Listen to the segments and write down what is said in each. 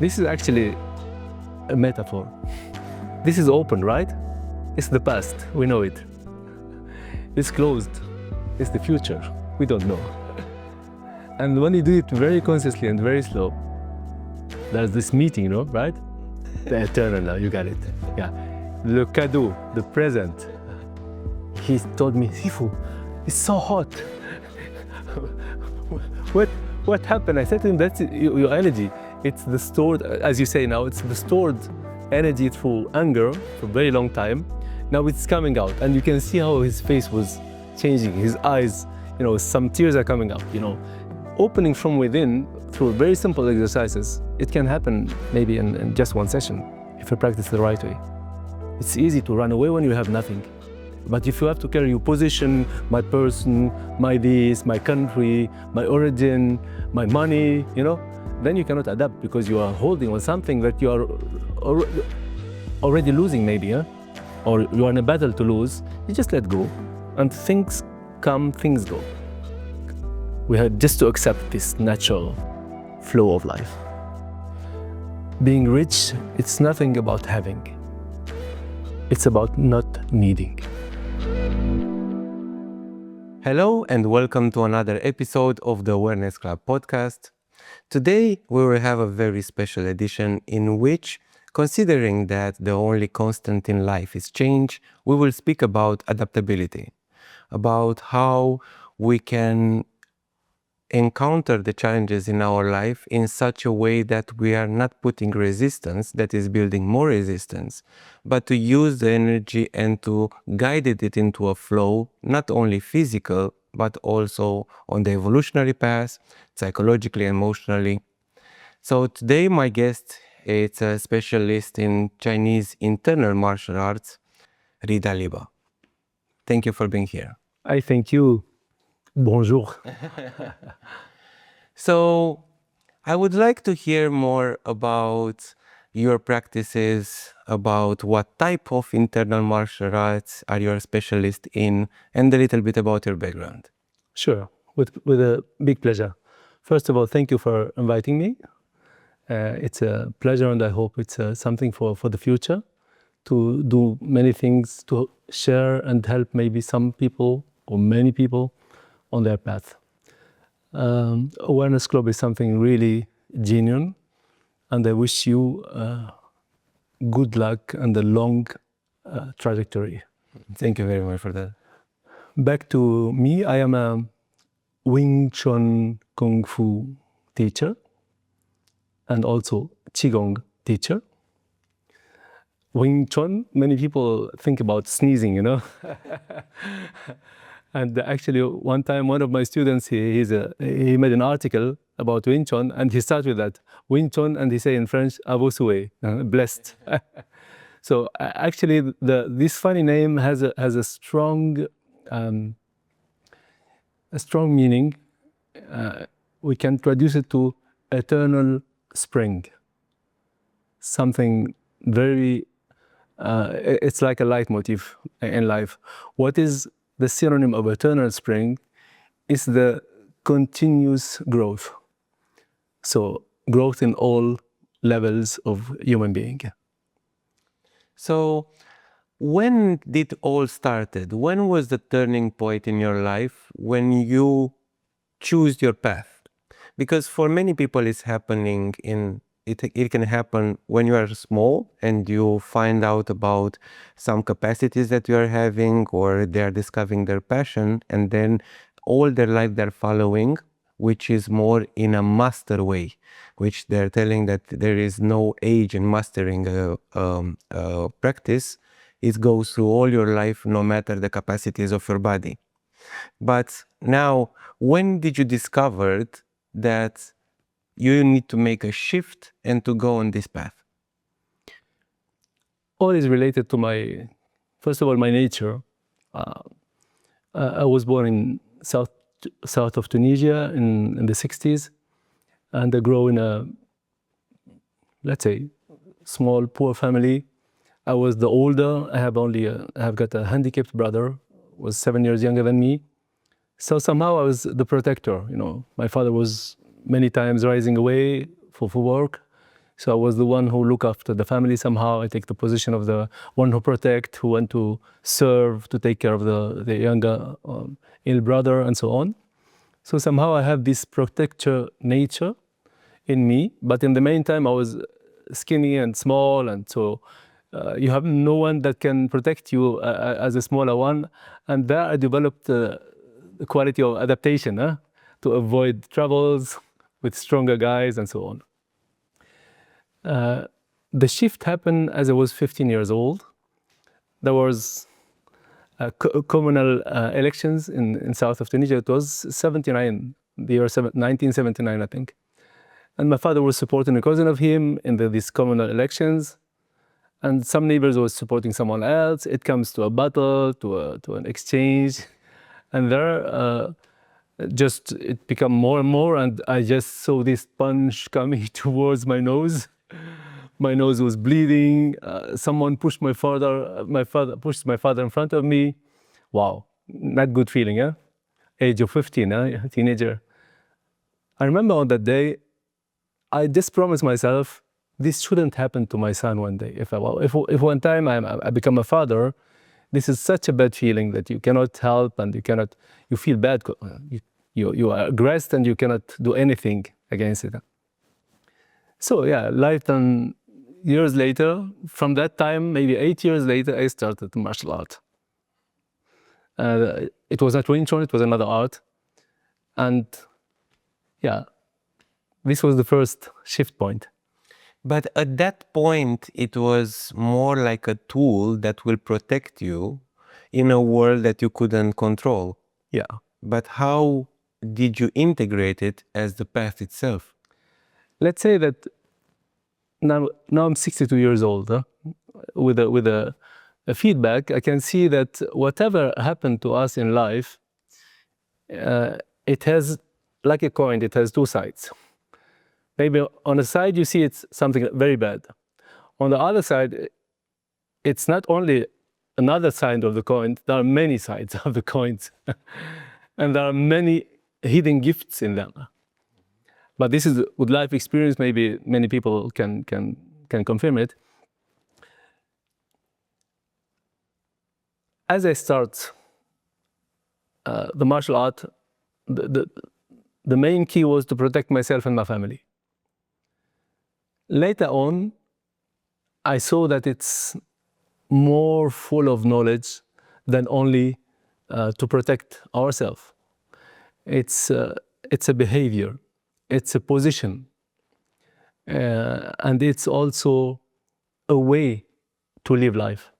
This is actually a metaphor. This is open, right? It's the past, we know it. It's closed, it's the future, we don't know. And when you do it very consciously and very slow, there's this meeting, right? The eternal now, you got it. Yeah. Le cadeau, the present. He told me, Sifu, it's so hot. What happened? I said to him, that's your energy. It's the stored, as you say now, it's the stored energy through anger for a very long time. Now it's coming out, and you can see how his face was changing, his eyes, some tears are coming up, Opening from within through very simple exercises. It can happen maybe in just one session if you practice the right way. It's easy to run away when you have nothing. But if you have to carry your position, my person, my this, my country, my origin, my money, then you cannot adapt because you are holding on something that you are already losing maybe, or you are in a battle to lose. You just let go and things come, things go. We had just to accept this natural flow of life. Being rich, it's nothing about having. It's about not needing. Hello and welcome to another episode of the Awareness Club podcast. Today we will have a very special edition in which, considering that the only constant in life is change, we will speak about adaptability, about how we can encounter the challenges in our life in such a way that we are not putting resistance, that is building more resistance, but to use the energy and to guide it into a flow, not only physical, but also on the evolutionary path, psychologically, emotionally. So today my guest is a specialist in Chinese internal martial arts, Rhida Lhiba. Thank you for being here. I thank you. Bonjour. So I would like to hear more about your practices, about what type of internal martial arts are you a specialist in, and a little bit about your background. Sure, with a big pleasure. First of all, thank you for inviting me. It's a pleasure, and I hope it's something for the future, to do many things, to share and help maybe some people or many people on their path. Awareness Club is something really genuine, and I wish you good luck and a long trajectory. Thank you very much for that. Back to me, I am a Wing Chun Kung Fu teacher and also Qigong teacher. Wing Chun, many people think about sneezing, And actually, one time, one of my students, he made an article about Wing Chun, and he started with that, Wing Chun, and he say in French, Avosue, blessed. So actually, this funny name has a strong meaning. We can traduce it to eternal spring. Something very, it's like a leitmotif in life. What is the synonym of eternal spring is the continuous growth. So growth in all levels of human being. So when did all started? When was the turning point in your life when you choose your path? Because for many people it's happening it can happen when you are small and you find out about some capacities that you are having, or they are discovering their passion, and then all their life they're following, which is more in a master way, which they're telling that there is no age in mastering a practice. It goes through all your life, no matter the capacities of your body. But now, when did you discover that you need to make a shift and to go on this path? All is related to first of all, my nature. I was born in south of Tunisia in the 60s, and I grew in a, let's say, small, poor family. I was the older. I have got a handicapped brother, was 7 years younger than me. So somehow I was the protector. My father was many times rising away for work. So I was the one who look after the family somehow. I take the position of the one who protect, who want to serve, to take care of the younger ill brother and so on. So somehow I have this protector nature in me, but in the meantime I was skinny and small, and so you have no one that can protect you as a smaller one. And there I developed the quality of adaptation to avoid troubles with stronger guys and so on. The shift happened as I was 15 years old. There was communal elections in south of Tunisia. It was 79, the year 1979, I think. And my father was supporting a cousin of him in these communal elections. And some neighbors was supporting someone else. It comes to a battle, to an exchange. And there, just it became more and more. And I just saw this punch coming towards my nose. My nose was bleeding. Someone pushed my father. My father pushed my father in front of me. Wow, not good feeling, yeah? Age of 15, a teenager. I remember on that day, I just promised myself, this shouldn't happen to my son one day. If one time I become a father, this is such a bad feeling that you cannot help, and you feel bad. You are aggressed and you cannot do anything against it. So yeah, life then years later, from that time, maybe 8 years later, I started martial art. It was not Wing Chun, it was another art. And yeah, this was the first shift point. But at that point, it was more like a tool that will protect you in a world that you couldn't control. Yeah. But how did you integrate it as the path itself? Let's say that now I'm 62 years old. With a feedback, I can see that whatever happened to us in life, it has, like a coin, it has two sides. Maybe on a side you see it's something very bad. On the other side, it's not only another side of the coin, there are many sides of the coins. And there are many hidden gifts in them. But this is with life experience, maybe many people can confirm it. As I start the martial art, the main key was to protect myself and my family. Later on, I saw that it's more full of knowledge than only to protect ourselves. It's a behavior, it's a position, and it's also a way to live life,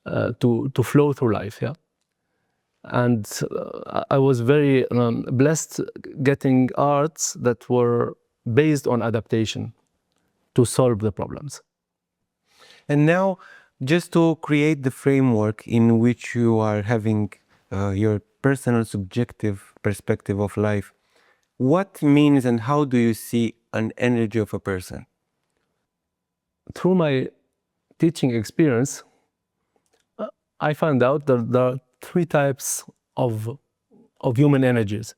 to flow through life, yeah. And I was very blessed getting arts that were based on adaptation to solve the problems. And now, just to create the framework in which you are having your personal subjective perspective of life, what means and how do you see an energy of a person? Through my teaching experience, I found out that there are three types of human energies.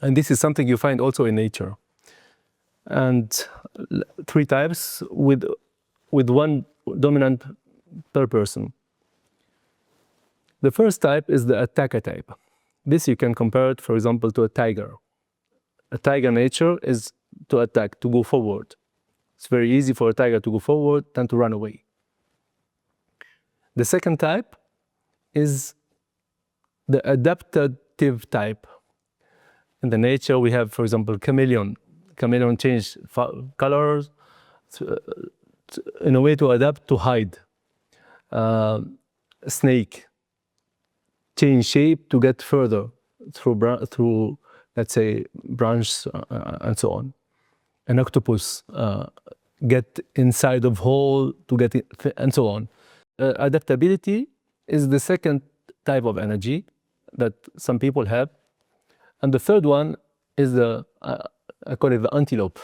And this is something you find also in nature. And three types with one dominant per person. The first type is the attacker type. This you can compare it, for example, to a tiger. A tiger nature is to attack, to go forward. It's very easy for a tiger to go forward than to run away. The second type is the adaptative type. In the nature, we have, for example, chameleon. Chameleon change colors in a way to adapt, to hide. Snake change shape to get further through let's say, branches and so on. An octopus get inside of hole to get in, and so on. Adaptability is the second type of energy that some people have. And the third one is I call it the antelope,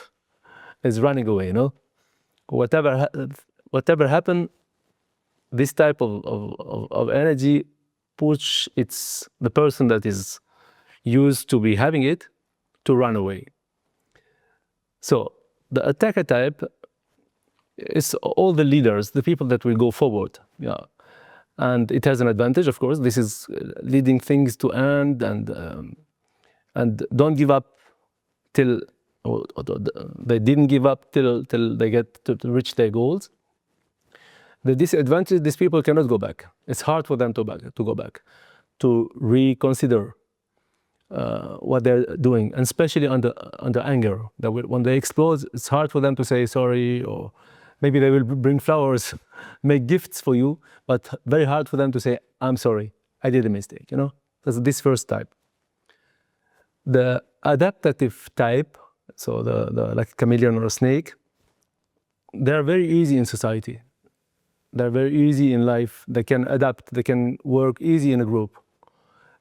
is running away, you know? Whatever happened, this type of energy push the person that is used to be having it to run away. So the attacker type it's all the leaders, the people that will go forward. Yeah. And it has an advantage, of course. This is leading things to end, and don't give up till they didn't give up till they get to reach their goals. The disadvantage, these people cannot go back. It's hard for them to go back, to reconsider what they're doing, and especially under anger. That when they explode, it's hard for them to say sorry, or maybe they will bring flowers, make gifts for you, but very hard for them to say, I'm sorry, I did a mistake, you know? That's this first type. The adaptative type, so the like chameleon or a snake, they're very easy in society. They're very easy in life. They can adapt, they can work easy in a group.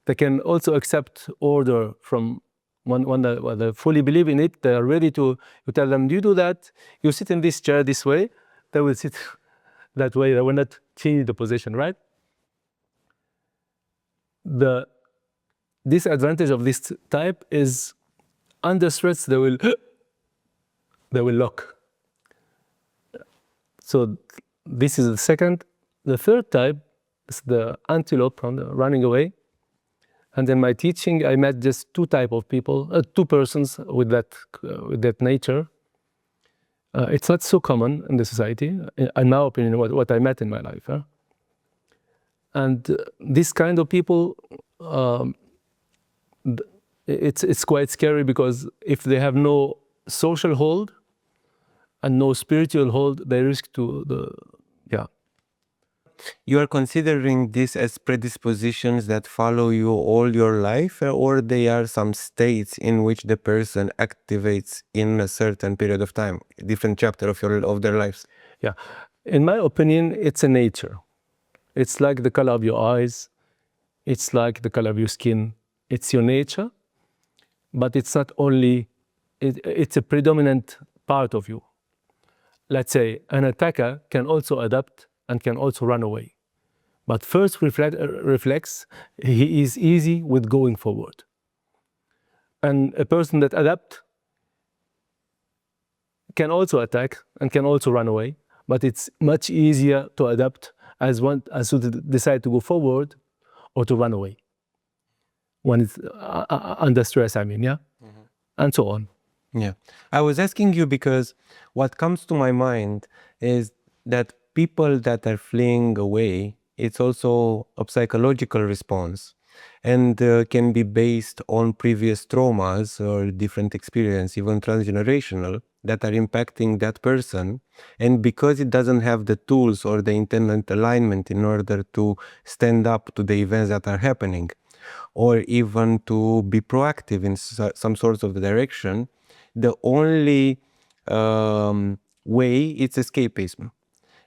They can also accept order from when they fully believe in it. They are ready to, you tell them, you do that, you sit in this chair this way, they will sit that way. They will not change the position, right? The disadvantage of this type is under stress, they will lock. So this is the second. The third type is the antelope, from the running away. And in my teaching, I met just two type of people, two persons with that nature. It's not so common in the society, in my opinion, what I met in my life. Huh? And this kind of people, it's quite scary, because if they have no social hold and no spiritual hold, they risk to You are considering this as predispositions that follow you all your life, or they are some states in which the person activates in a certain period of time, a different chapter of their lives? Yeah. In my opinion, it's a nature. It's like the color of your eyes. It's like the color of your skin. It's your nature, but it's not only, it's a predominant part of you. Let's say an attacker can also adapt and can also run away. But first reflex, he is easy with going forward. And a person that adapts can also attack and can also run away, but it's much easier to adapt as to decide to go forward or to run away. When it's under stress, I mean, yeah? Mm-hmm. And so on. Yeah. I was asking you because what comes to my mind is that people that are fleeing away, it's also a psychological response, and can be based on previous traumas or different experience, even transgenerational, that are impacting that person. And because it doesn't have the tools or the intended alignment in order to stand up to the events that are happening, or even to be proactive in some sorts of direction, the only way, it's escapism.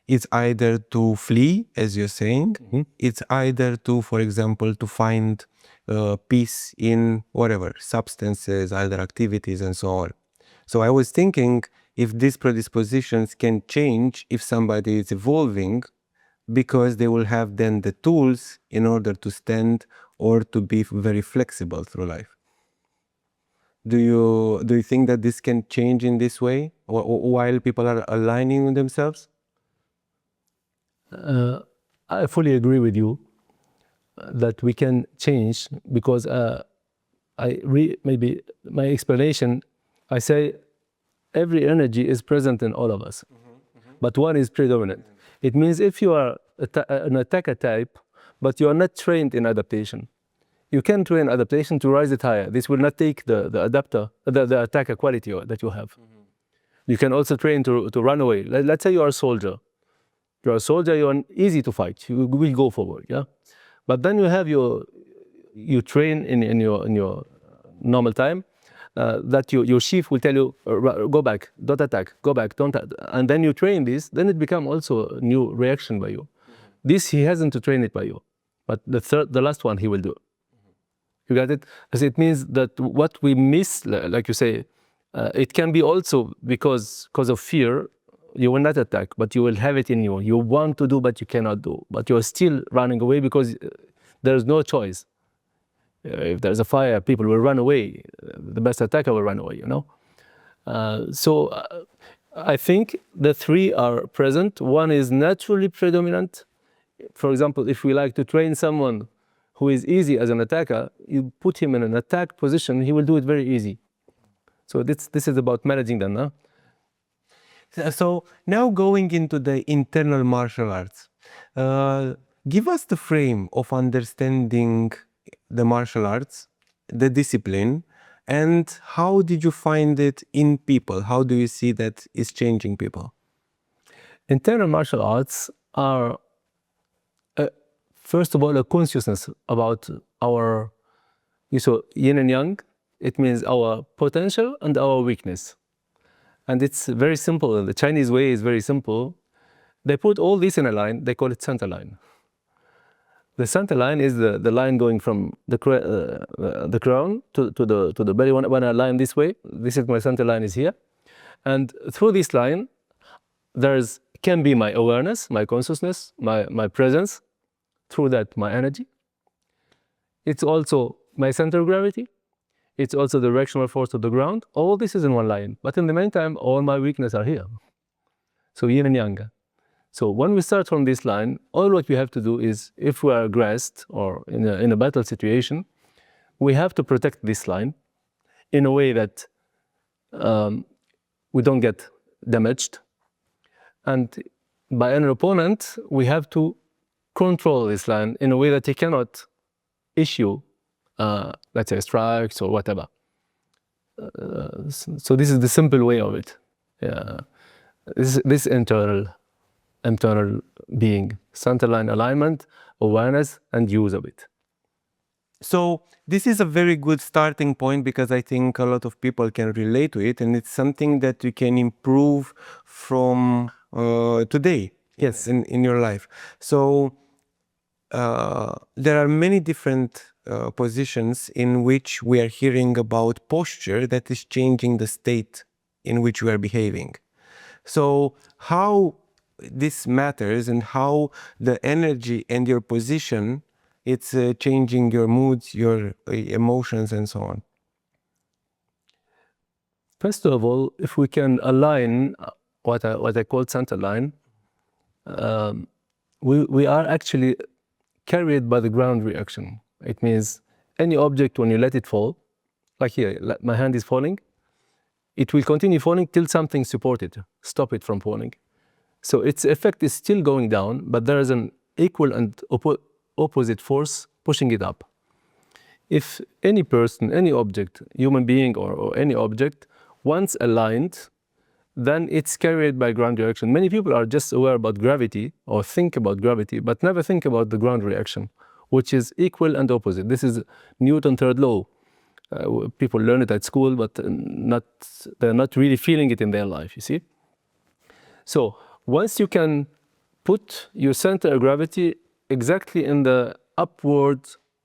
It's either to flee, as you're saying, mm-hmm. It's either to, for example, to find peace in whatever, substances, other activities, and so on. So I was thinking if these predispositions can change if somebody is evolving, because they will have then the tools in order to stand or to be very flexible through life. Do you think that this can change in this way while people are aligning with themselves? I fully agree with you that we can change, because maybe my explanation, I say every energy is present in all of us, but one is predominant. It means if you are an attacker type, but you are not trained in adaptation, you can train adaptation to rise it higher. This will not take the attacker quality that you have. You can also train to run away. Let's say you are a soldier. You're a soldier, you're easy to fight. You will go forward, yeah? But then you train in your normal time, that your chief will tell you, go back, don't attack, go back, don't attack. And then you train this, then it becomes also a new reaction by you. This, he hasn't to train it by you. But the last one he will do. You got it? Because it means that what we miss, like you say, it can be also because of fear. You will not attack, but you will have it in you. You want to do, but you cannot do. But you're still running away because there's no choice. If there's a fire, people will run away. The best attacker will run away, you know? I think the three are present. One is naturally predominant. For example, if we like to train someone who is easy as an attacker, you put him in an attack position, he will do it very easy. So this is about managing them. Huh? So now going into the internal martial arts, give us the frame of understanding the martial arts, the discipline, and how did you find it in people? How do you see that is changing people? Internal martial arts are, first of all, a consciousness about our, so yin and yang. It means our potential and our weakness. And it's very simple. The Chinese way is very simple. They put all this in a line, they call it centerline. The centerline is the line going from the crown to the belly. When I line this way, this is my centerline is here. And through this line, can be my awareness, my consciousness, my presence, through that my energy. It's also my center of gravity. It's also the directional force of the ground. All this is in one line. But in the meantime, all my weaknesses are here. So yin and yang. So when we start from this line, all what we have to do is, if we are aggressed or in a battle situation, we have to protect this line in a way that we don't get damaged. And by an opponent, we have to control this line in a way that he cannot issue, let's say, strikes or whatever. So this is the simple way of it. This internal being, centerline alignment, awareness, and use of it. So this is a very good starting point, because I think a lot of people can relate to it, and it's something that you can improve from today. Yes. In your life. So there are many different positions in which we are hearing about posture that is changing the state in which we are behaving. So how this matters, and how the energy and your position, it's changing your moods, your emotions, and so on. First of all, if we can align what I call center line, we are actually carried by the ground reaction. It means any object, when you let it fall, like here, my hand is falling, it will continue falling till something supports it, stop it from falling. So its effect is still going down, but there is an equal and opposite force pushing it up. If any person, any object, human being or any object, once aligned, then it's carried by ground reaction. Many people are just aware about gravity or think about gravity, but never think about the ground reaction, which is equal and opposite. This is Newton's third law. People learn it at school, but they're not really feeling it in their life, you see? So once you can put your center of gravity exactly in the upward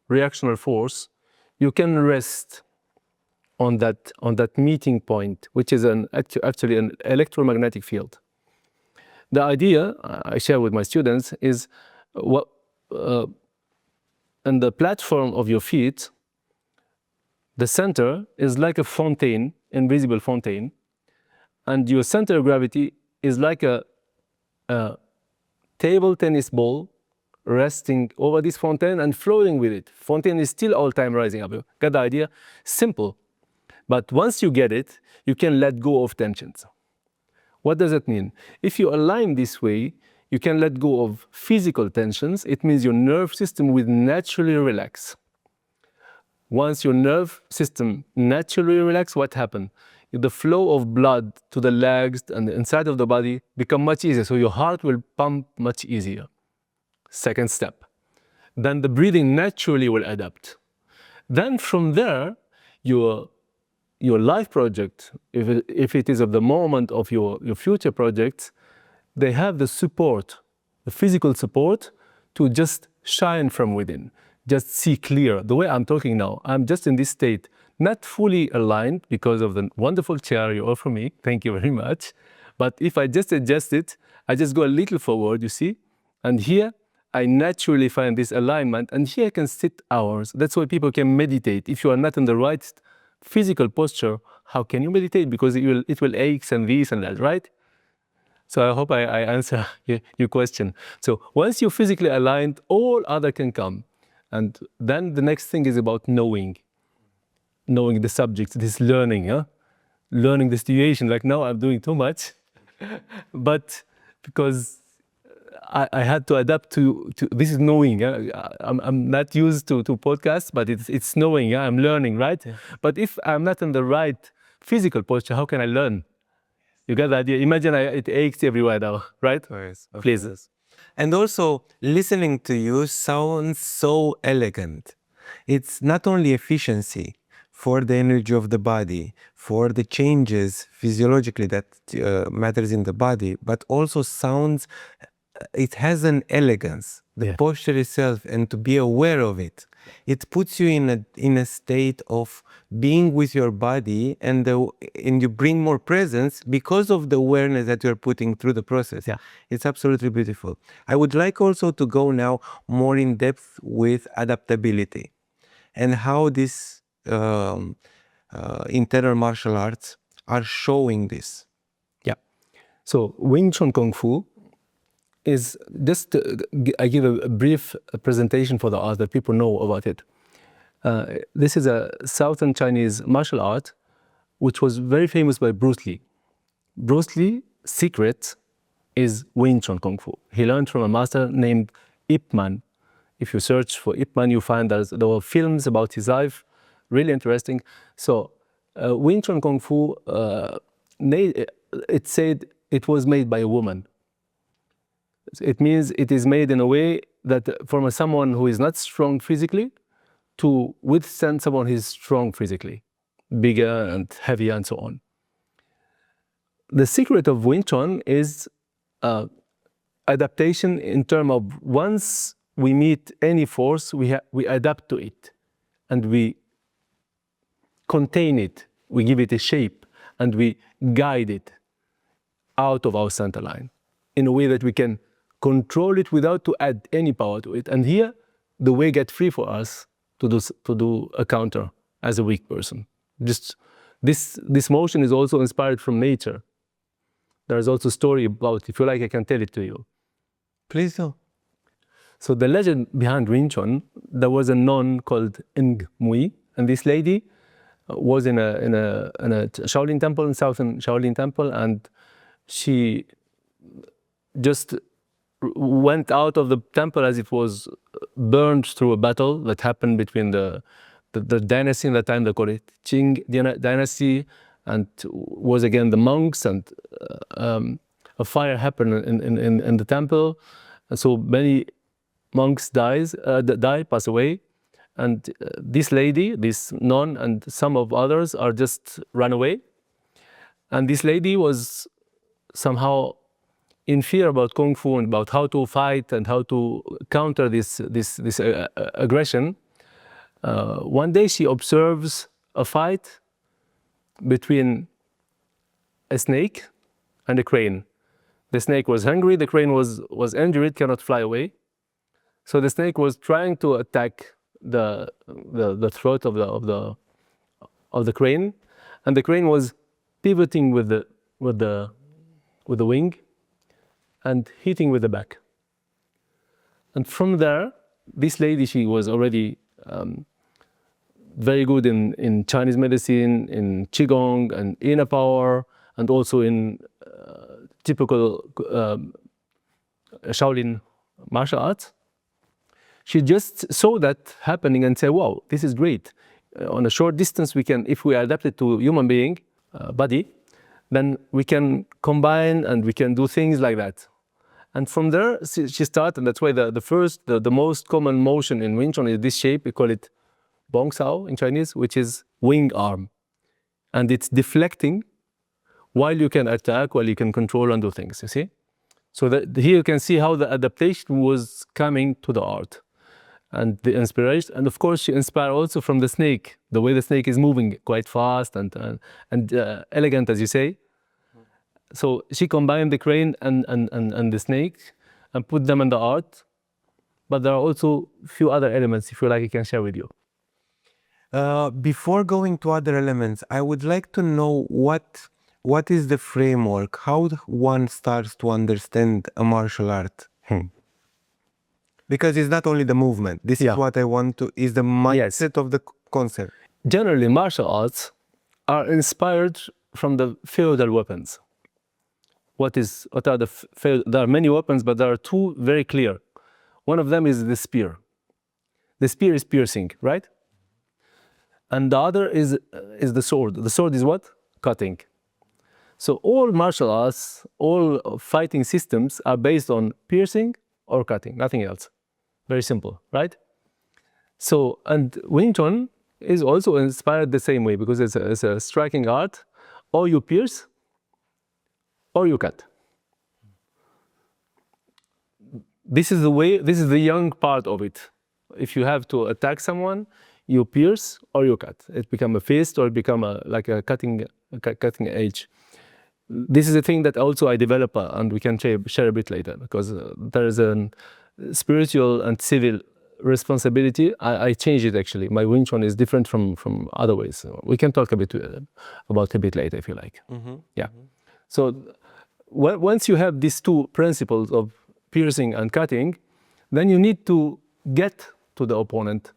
reactional force, you can rest on that meeting point, which is actually an electromagnetic field. The idea I share with my students is what on the platform of your feet, the center is like a fountain, invisible fountain, and your center of gravity is like a table tennis ball resting over this fountain and floating with it. Fountain is still all time rising up. Got the idea? Simple. But once you get it, you can let go of tensions. What does that mean? If you align this way, you can let go of physical tensions. It means your nerve system will naturally relax. Once your nerve system naturally relaxes, what happens? The flow of blood to the legs and the inside of the body become much easier. So your heart will pump much easier. Second step. Then the breathing naturally will adapt. Then from there, your life project, if it is of the moment of your future projects, they have the support, the physical support to just shine from within, just see clear. The way I'm talking now, I'm just in this state, not fully aligned because of the wonderful chair you offer me. Thank you very much. But if I just adjust it, I just go a little forward, you see? And here, I naturally find this alignment, and here I can sit hours. That's why people can meditate. If you are not in the right physical posture, how can you meditate? Because it will aches and this and that, right? So I hope I answer your question. So once you're physically aligned, all other can come. And then the next thing is about knowing the subject, this learning, learning the situation. Like now I'm doing too much, but because I had to adapt to this is knowing. I'm not used to podcasts, but it's knowing. I'm learning, right? Yeah. But if I'm not in the right physical posture, how can I learn? You get the idea? Imagine it aches everywhere now, right? Of course, of Please. course. And also, listening to you sounds so elegant. It's not only efficiency for the energy of the body, for the changes physiologically that matters in the body, but also sounds, it has an elegance, the Yeah. posture itself, and to be aware of it. It puts you in a state of being with your body, and you bring more presence because of the awareness that you're putting through the process. Yeah. It's absolutely beautiful. I would like also to go now more in depth with adaptability and how these internal martial arts are showing this. Yeah. So Wing Chun Kung Fu is just, I give a brief presentation for the art that people know about it. This is a Southern Chinese martial art, which was very famous by Bruce Lee. Bruce Lee's secret is Wing Chun Kung Fu. He learned from a master named Ip Man. If you search for Ip Man, you find there were films about his life, really interesting. So Wing Chun Kung Fu, it said it was made by a woman. It means it is made in a way that from someone who is not strong physically to withstand someone who is strong physically, bigger and heavier and so on. The secret of Wing Chun is adaptation in terms of once we meet any force, we adapt to it and we contain it, we give it a shape and we guide it out of our center line in a way that we can control it without to add any power to it. And here, the way gets free for us to do a counter as a weak person. Just this motion is also inspired from nature. There's also a story about, if you like, I can tell it to you. Please do. So the legend behind Wing Chun, there was a nun called Ng Mui, and this lady was in a Shaolin temple, in southern Shaolin temple, and she just went out of the temple as it was burned through a battle that happened between the dynasty in that time, they call it Qing dynasty, and was again the monks, and a fire happened in the temple, and so many monks pass away, and this lady, this nun, and some of others are just run away, and this lady was somehow in fear about Kung Fu and about how to fight and how to counter this aggression. One day she observes a fight between a snake and a crane. The snake was hungry, the crane was injured, cannot fly away. So the snake was trying to attack the throat of the crane, and the crane was pivoting with the wing and hitting with the back. And from there, this lady, she was already very good in Chinese medicine, in Qigong and inner power, and also in typical Shaolin martial arts. She just saw that happening and said, wow, this is great. On a short distance, we can, if we are adapted to human being body, then we can combine and we can do things like that. And from there, she started, and that's why the most common motion in Wing Chun is this shape. We call it Bong Sao in Chinese, which is wing arm. And it's deflecting while you can attack, while you can control and do things, you see? So here you can see how the adaptation was coming to the art and the inspiration. And of course, she inspired also from the snake, the way the snake is moving quite fast and elegant, as you say. So she combined the crane and the snake and put them in the art. But there are also a few other elements, if you like, I can share with you. Before going to other elements, I would like to know what what is the framework? How one starts to understand a martial art? Because it's not only the movement. This is what I want to, is the mindset of the concept. Generally, martial arts are inspired from the feudal weapons. What are there are many weapons, but there are two very clear. One of them is the spear. The spear is piercing, right? And the other is the sword. The sword is what? Cutting. So all martial arts, all fighting systems are based on piercing or cutting, nothing else. Very simple, right? So, and Wing Chun is also inspired the same way because it's a striking art. Or you pierce, or you cut. This is the way, this is the young part of it. If you have to attack someone, you pierce or you cut. It becomes a fist or it becomes like a cutting edge. This is a thing that also I develop and we can share a bit later because there is a spiritual and civil responsibility. I changed it actually. My Wing Chun is different from other ways. So we can talk a bit about it a bit later if you like. Yeah. So once you have these two principles of piercing and cutting, then you need to get to the opponent.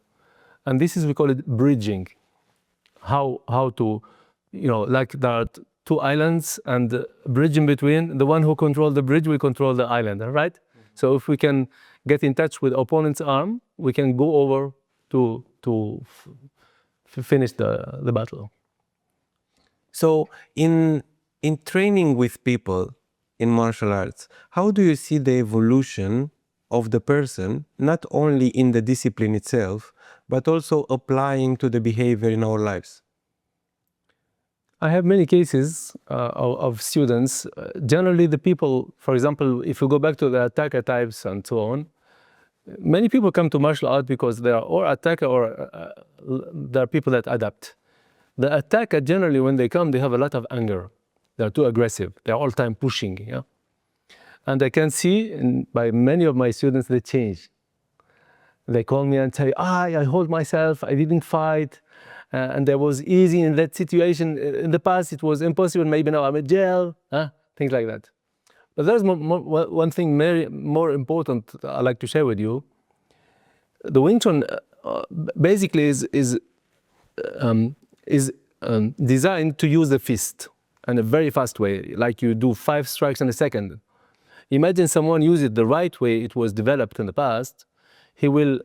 And this is, we call it bridging. How to, like there are two islands and the bridge in between. The one who controls the bridge will control the island, right? So if we can get in touch with opponent's arm, we can go over to finish the battle. So in training with people in martial arts, how do you see the evolution of the person, not only in the discipline itself, but also applying to the behavior in our lives? I have many cases of students. Generally, the people, for example, if you go back to the attacker types and so on, many people come to martial art because they are or attacker or there are people that adapt. The attacker, generally, when they come, they have a lot of anger. They're too aggressive. They're all time pushing. Yeah? And I can see by many of my students, they change. They call me and say, I hold myself, I didn't fight. And that was easy in that situation. In the past, it was impossible. Maybe now I'm in jail, things like that. But there's one thing more important I'd like to share with you. The Wing Chun basically is designed to use the fist in a very fast way, like you do 5 strikes in a second. Imagine someone use it the right way it was developed in the past, he will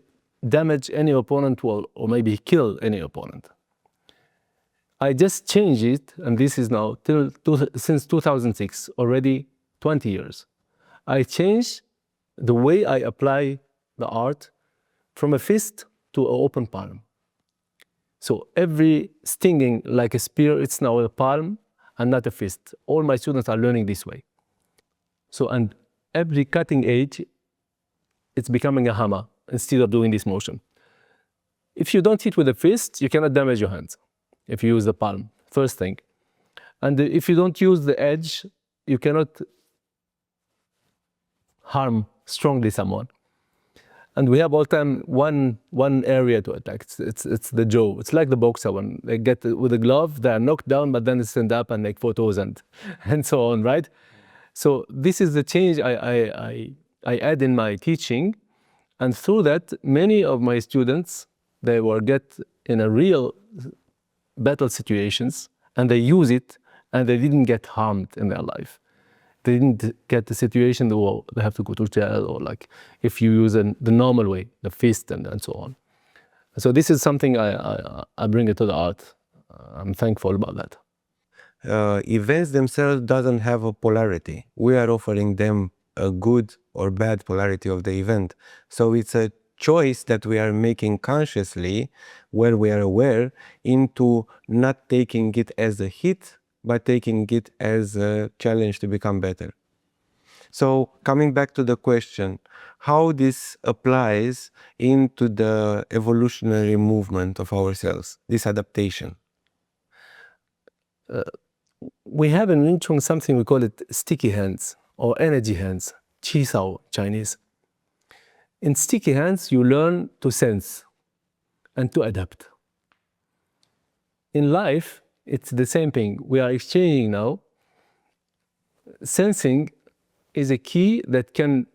damage any opponent or maybe kill any opponent. I just changed it, and this is now since 2006, already 20 years. I changed the way I apply the art from a fist to an open palm. So every stinging like a spear, it's now a palm and not a fist. All my students are learning this way. So, and every cutting edge, it's becoming a hammer instead of doing this motion. If you don't hit with a fist, you cannot damage your hands if you use the palm, first thing. And if you don't use the edge, you cannot harm strongly someone. And we have all time one area to attack. It's the jaw. It's like the boxer when they get with a glove, they are knocked down, but then they stand up and make photos and so on, right? So this is the change I add in my teaching, and through that, many of my students, they will get in a real battle situations, and they use it, and they didn't get harmed in their life. They didn't get the situation where they have to go to jail, or like if you use the normal way, the fist and so on. So this is something I bring it to the art. I'm thankful about that. Events themselves doesn't have a polarity. We are offering them a good or bad polarity of the event. So it's a choice that we are making consciously, where we are aware, into not taking it as a hit, but taking it as a challenge to become better. So coming back to the question, how this applies into the evolutionary movement of ourselves, this adaptation. We have in Wing Chun something we call it sticky hands or energy hands, Qi Sao Chinese. In sticky hands, you learn to sense and to adapt. In life, it's the same thing. We are exchanging now sensing is a key that can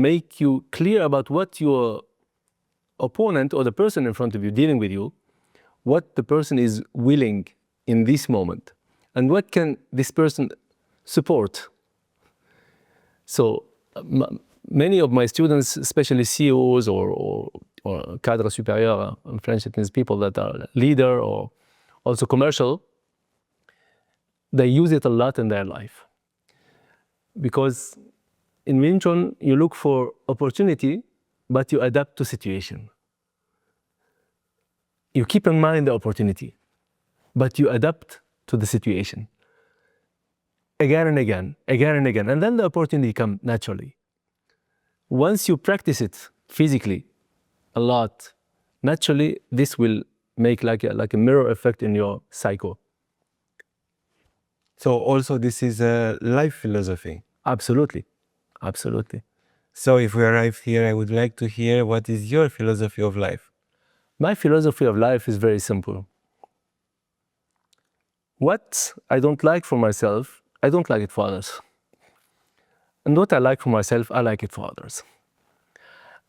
make you clear about what your opponent or the person in front of you dealing with you, what the person is willing in this moment, and what can this person support. So many of my students, especially CEOs or cadre supérieur, in French it means people that are leader or also commercial, they use it a lot in their life. Because in Wing Chun, you look for opportunity, but you adapt to situation. You keep in mind the opportunity, but you adapt to the situation. Again and again, again and again, and then the opportunity comes naturally. Once you practice it physically a lot, naturally this will make like a mirror effect in your psycho. So also this is a life philosophy. Absolutely, absolutely. So if we arrive here, I would like to hear what is your philosophy of life? My philosophy of life is very simple. What I don't like for myself, I don't like it for others. And what I like for myself, I like it for others.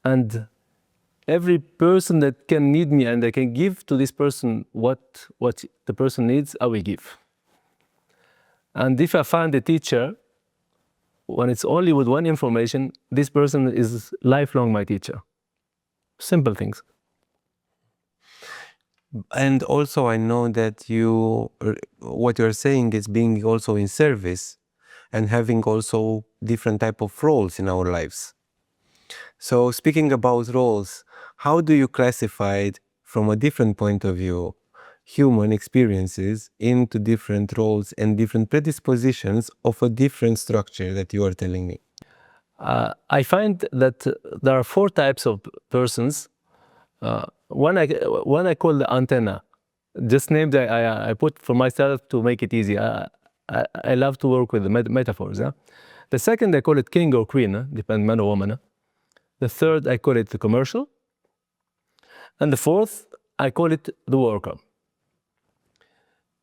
And every person that can need me and I can give to this person what the person needs, I will give. And if I find a teacher, when it's only with one information, this person is lifelong my teacher. Simple things. And also I know that what you're saying is being also in service and having also different type of roles in our lives. So speaking about roles, how do you classify it from a different point of view, human experiences into different roles and different predispositions of a different structure that you are telling me? I find that there are 4 types of persons. One I call the antenna. Just named I put for myself to make it easy. I love to work with the metaphors. Yeah? The second I call it king or queen, depending man or woman. The third I call it the commercial. And the fourth I call it the worker.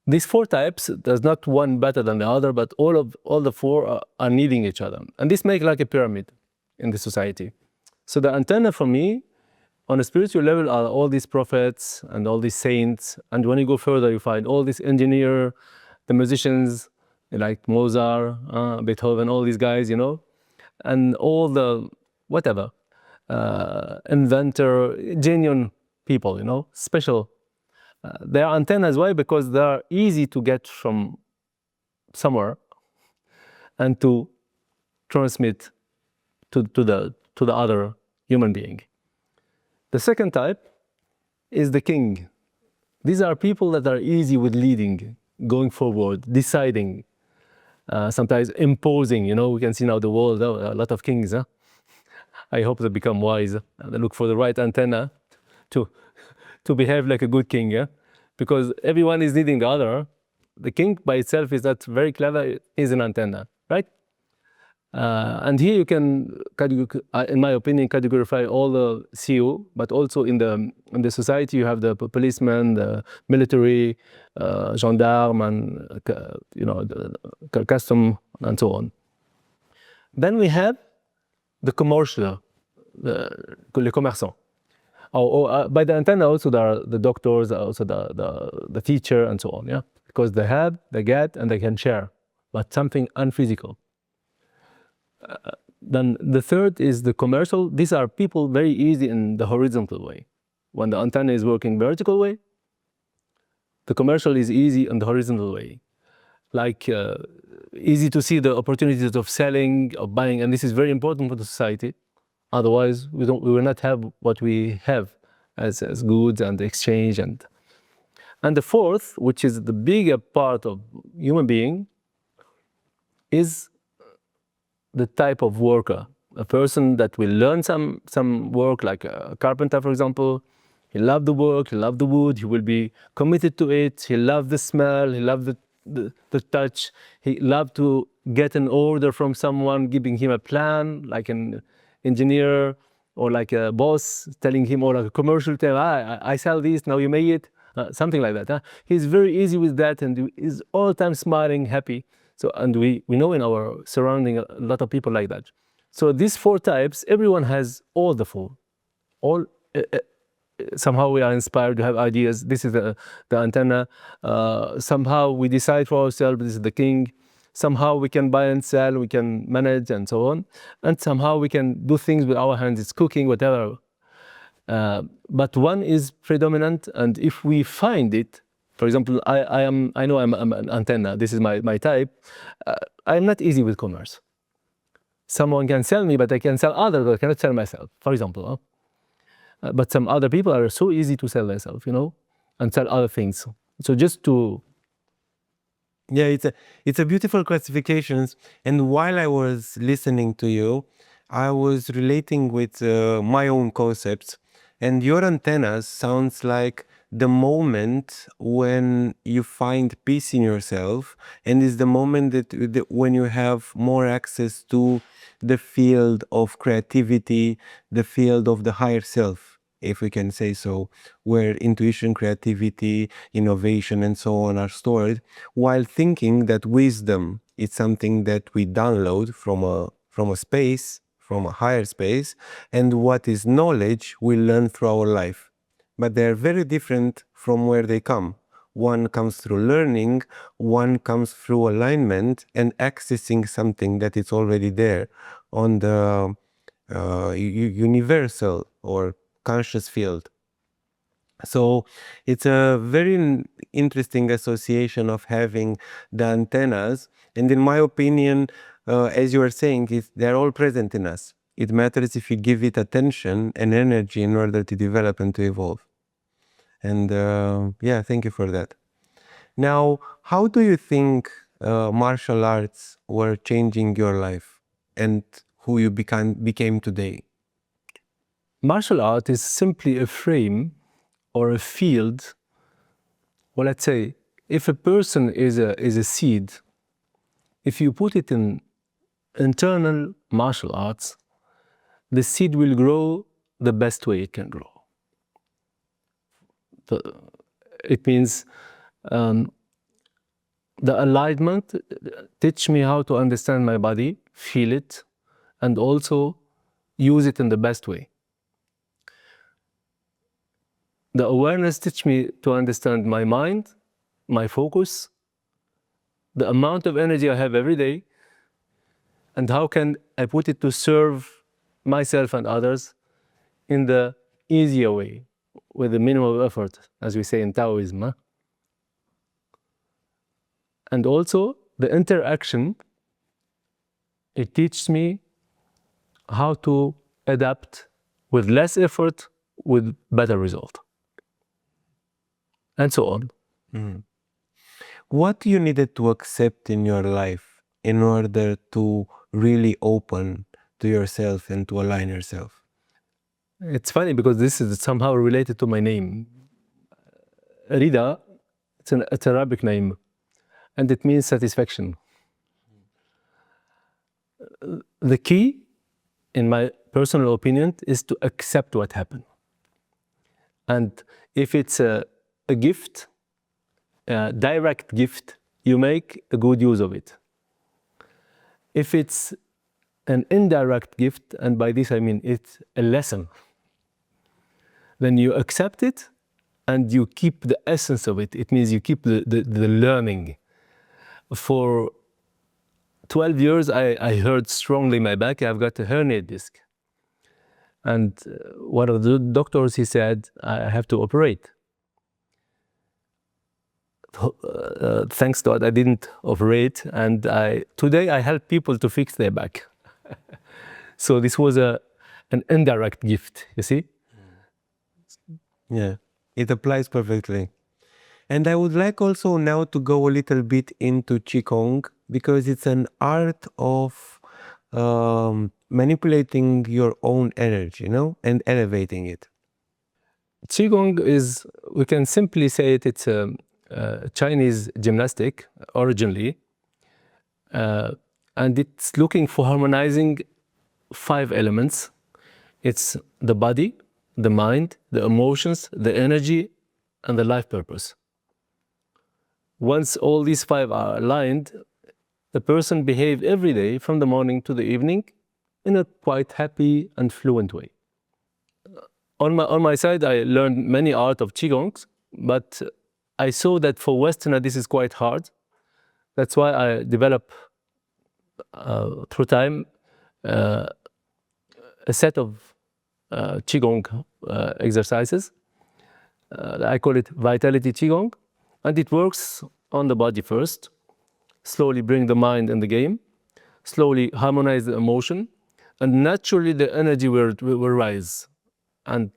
These 4 types, there's not one better than the other, but all the 4 are needing each other. And this makes like a pyramid in the society. So the antenna for me, on a spiritual level, are all these prophets and all these saints. And when you go further, you find all these engineers, the musicians, like Mozart, Beethoven, all these guys, you know, and all the whatever, inventor, genuine people, you know, special. They are antennas. Why? Because they are easy to get from somewhere and to transmit to the other human being. The second type is the king. These are people that are easy with leading, going forward, deciding, sometimes imposing. You know, we can see now the world, a lot of kings. Huh? I hope they become wise and they look for the right antenna to behave like a good king. Yeah? Because everyone is needing the other. The king by itself is not very clever, is an antenna, right? And here you can, in my opinion, categorize all the CEO, but also in the society you have the policemen, the military, gendarme, and you know, the custom, and so on. Then we have the commercial, les commerçants. By the antenna also there are the doctors, also the teacher, and so on. Yeah, because they have, they get, and they can share, but something unphysical. Then the third is the commercial. These are people very easy in the horizontal way. When the antenna is working vertical way, the commercial is easy in the horizontal way. Like easy to see the opportunities of selling, of buying, and this is very important for the society. Otherwise, we will not have what we have as goods and exchange. And the fourth, which is the bigger part of human being, is the type of worker, a person that will learn some work, like a carpenter, for example. He loves the work, he loves the wood, he will be committed to it, he loves the smell, he loves the touch, he loves to get an order from someone, giving him a plan, like an engineer or like a boss telling him, or like a commercial tell, I sell this, now you make it, something like that. Huh? He's very easy with that and is all the time smiling, happy. So, and we know in our surrounding a lot of people like that. So these 4 types, everyone has all the 4. All somehow we are inspired to have ideas. This is the antenna. Somehow we decide for ourselves, this is the king. Somehow we can buy and sell, we can manage and so on. And somehow we can do things with our hands, it's cooking, whatever. But one is predominant, and if we find it, for example, I know I'm an antenna, this is my type. I'm not easy with commerce. Someone can sell me, but I can sell others, but I cannot sell myself, for example. But some other people are so easy to sell themselves, and sell other things. So just to... Yeah, it's a beautiful classifications. And while I was listening to you, I was relating with my own concepts. And your antennas sounds like the moment when you find peace in yourself, and is the moment that when you have more access to the field of creativity, the field of the higher self, if we can say so, where intuition, creativity, innovation, and so on are stored, while thinking that wisdom is something that we download from a space, from a higher space, and what is knowledge we learn through our life. But they're very different from where they come. One comes through learning, one comes through alignment and accessing something that is already there on the universal or conscious field. So it's a very interesting association of having the antennas. And in my opinion, as you were saying, they're all present in us. It matters if you give it attention and energy in order to develop and to evolve. And yeah, thank you for that. Now, how do you think martial arts were changing your life and who you became today? Martial art is simply a frame or a field. Well, let's say, if a person is a seed, if you put it in internal martial arts, the seed will grow the best way it can grow. It means the alignment teach me how to understand my body, feel it, and also use it in the best way. The awareness teach me to understand my mind, my focus, the amount of energy I have every day, and how can I put it to serve myself and others in the easier way, with the minimum effort, as we say in Taoism. And also, the interaction, it teaches me how to adapt with less effort, with better result, and so on. Mm. What you needed to accept in your life in order to really open to yourself and to align yourself? It's funny because this is somehow related to my name. Ridha, it's an Arabic name, and it means satisfaction. The key, in my personal opinion, is to accept what happened. And if it's a gift, a direct gift, you make a good use of it. If it's an indirect gift, and by this I mean it's a lesson, then you accept it and you keep the essence of it. It means you keep the learning. For 12 years, I hurt strongly my back. I've got a herniated disc. And one of the doctors, he said, I have to operate. Thanks God, I didn't operate. And today I help people to fix their back. So this was an indirect gift, you see? Yeah, it applies perfectly. And I would like also now to go a little bit into Qigong, because it's an art of manipulating your own energy, and elevating it. Qigong is, we can simply say it's a Chinese gymnastic originally, and it's looking for harmonizing 5 elements. It's the body, the mind, the emotions, the energy, and the life purpose. Once all these 5 are aligned, the person behaves every day from the morning to the evening in a quite happy and fluent way. On my side, I learned many art of Qigongs, but I saw that for Westerner this is quite hard. That's why I developed through time a set of Qigong exercises. I call it Vitality Qigong, and it works on the body first. Slowly bring the mind in the game, slowly harmonize the emotion, and naturally the energy will rise. And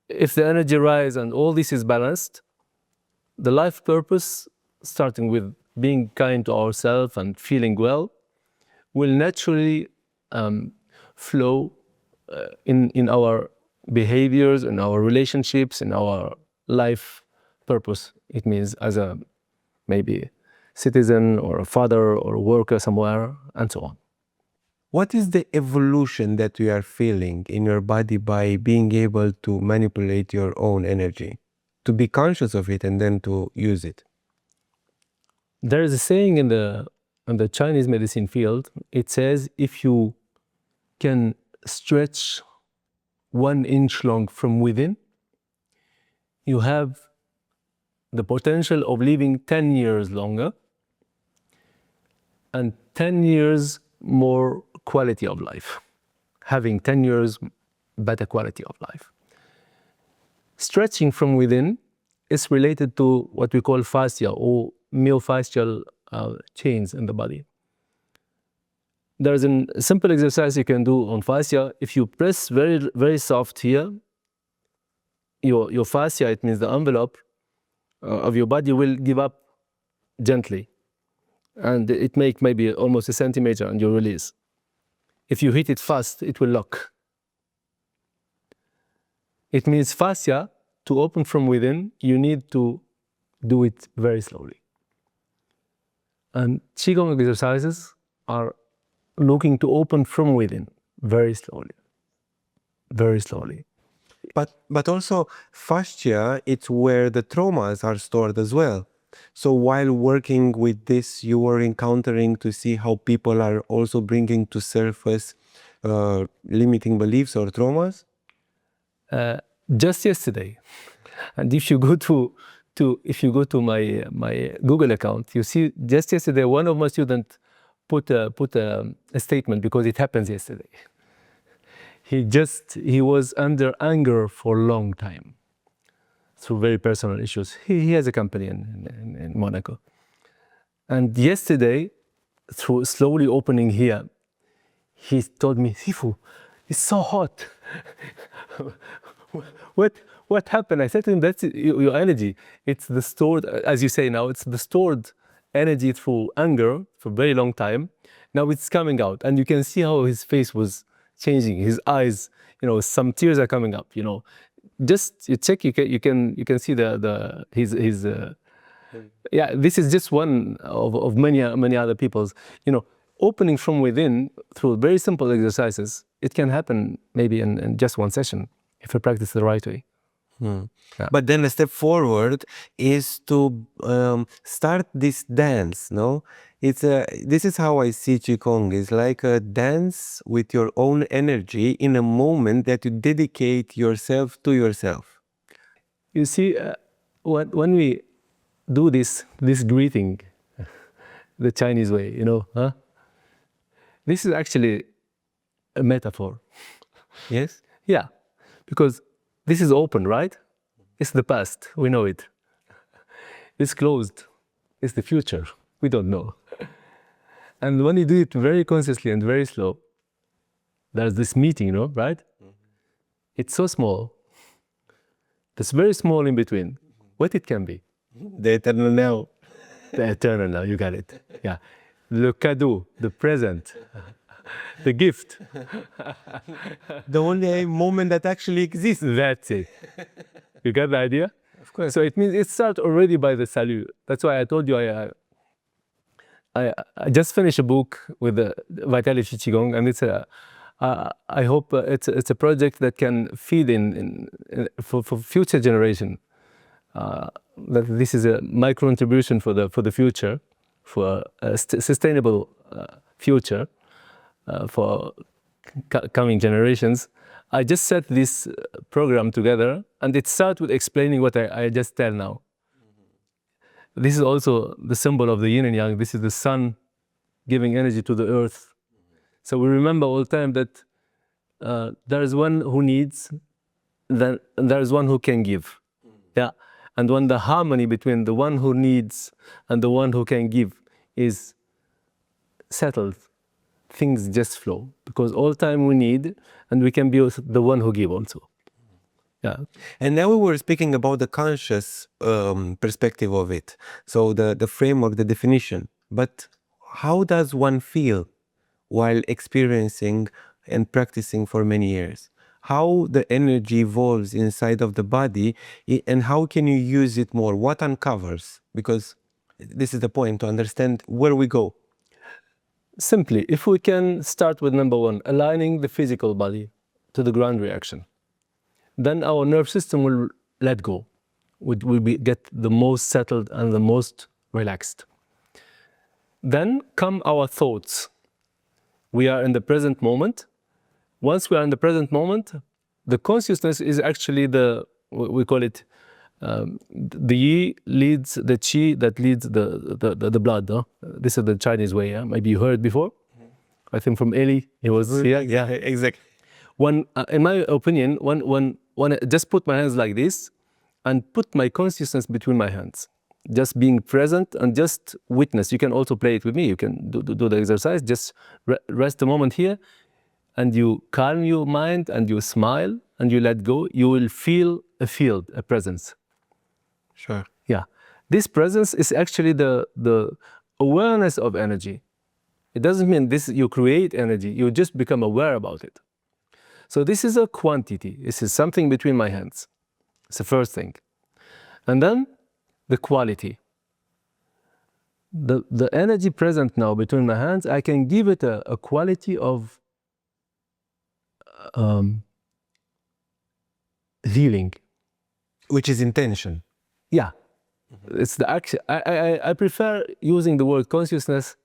if the energy rise and all this is balanced, the life purpose, starting with being kind to ourselves and feeling well, will naturally flow in our behaviors, in our relationships, in our life purpose. It means as a maybe citizen or a father or a worker somewhere, and so on. What is the evolution that you are feeling in your body by being able to manipulate your own energy, to be conscious of it and then to use it? There is a saying in the Chinese medicine field. It says if you can stretch 1 inch long from within, you have the potential of living 10 years longer and 10 years more quality of life, having 10 years better quality of life. Stretching from within is related to what we call fascia or myofascial chains in the body. There's a simple exercise you can do on fascia. If you press very, very soft here, your fascia, it means the envelope of your body, will give up gently. And it makes maybe almost a centimeter and you release. If you hit it fast, it will lock. It means fascia, to open from within, you need to do it very slowly. And Qigong exercises are looking to open from within, very slowly, very slowly. But also fascia, it's where the traumas are stored as well. So while working with this, you were encountering to see how people are also bringing to surface limiting beliefs or traumas? Just yesterday, and if you go to my Google account, you see just yesterday one of my students put a statement because it happens yesterday. He was under anger for a long time through very personal issues. He has a company in Monaco. And yesterday, through slowly opening here, he told me, Sifu, it's so hot. What happened? I said to him, that's your energy. It's the stored, as you say now, it's the stored energy through anger for a very long time. Now it's coming out. And you can see how his face was changing, his eyes, some tears are coming up, Just you check, you can see his yeah. This is just one of many other people's. Opening from within through very simple exercises. It can happen maybe in just one session if you practice the right way. Yeah. But then a step forward is to start this dance. No, this is how I see Qigong. It's like a dance with your own energy in a moment that you dedicate yourself to yourself. You see, when we do this greeting, the Chinese way, this is actually a metaphor. Yes? Yeah, because this is open, right? It's the past, we know it. It's closed, it's the future, we don't know. And when you do it very consciously and very slow, there's this meeting, right? It's so small. It's very small in between. What it can be? The eternal now. The eternal now, you got it. Yeah. Le cadeau, the present, the gift. The only moment that actually exists. That's it. You got the idea? Of course. So it means it starts already by the salut. That's why I told you I just finished a book with the Vitality Qigong, and it's I hope it's a project that can feed for future generation. That this is my contribution for the future. for a sustainable future for coming generations, I just set this program together, and it starts with explaining what I just tell now. This is also the symbol of the yin and yang. This is the sun giving energy to the earth. So we remember all the time that there is one who needs, then there is one who can give. Yeah. And when the harmony between the one who needs and the one who can give is settled, things just flow, because all time we need, and we can be the one who give also. Yeah. And now we were speaking about the conscious perspective of it. So the framework, the definition. But how does one feel while experiencing and practicing for many years? How the energy evolves inside of the body, and how can you use it more? What uncovers? Because this is the point, to understand where we go. Simply, if we can start with number one, aligning the physical body to the ground reaction, then our nerve system will let go. Will get the most settled and the most relaxed. Then come our thoughts. We are in the present moment. Once we are in the present moment, the consciousness is actually we call it, the yi leads the qi that leads the blood. Huh? This is the Chinese way. Yeah? Maybe you heard before. I think from Eli, he was here. Yeah, exactly. In my opinion, when I just put my hands like this and put my consciousness between my hands, just being present and just witness. You can also play it with me. You can do the exercise. Just rest a moment here, and you calm your mind and you smile and you let go. You will feel a field, a presence. Sure. Yeah. This presence is actually the awareness of energy. It doesn't mean you create energy. You just become aware about it. So this is a quantity. This is something between my hands. It's the first thing. And then the quality. The energy present now between my hands, I can give it a quality of healing. Which is intention. Yeah. It's the action. I prefer using the word consciousness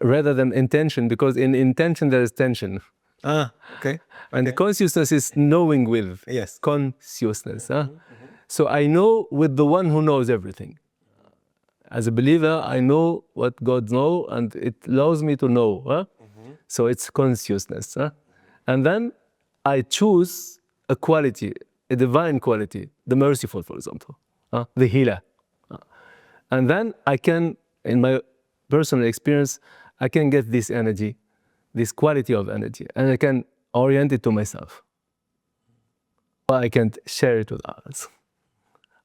rather than intention, because in intention there is tension. Okay. And the consciousness is knowing with. Yes. Consciousness. So I know with the one who knows everything. As a believer, I know what God knows, and it allows me to know. So it's consciousness. And then I choose a quality, a divine quality, the merciful, for example, the healer. And then I can, in my personal experience, I can get this energy, this quality of energy, and I can orient it to myself. Or I can share it with others,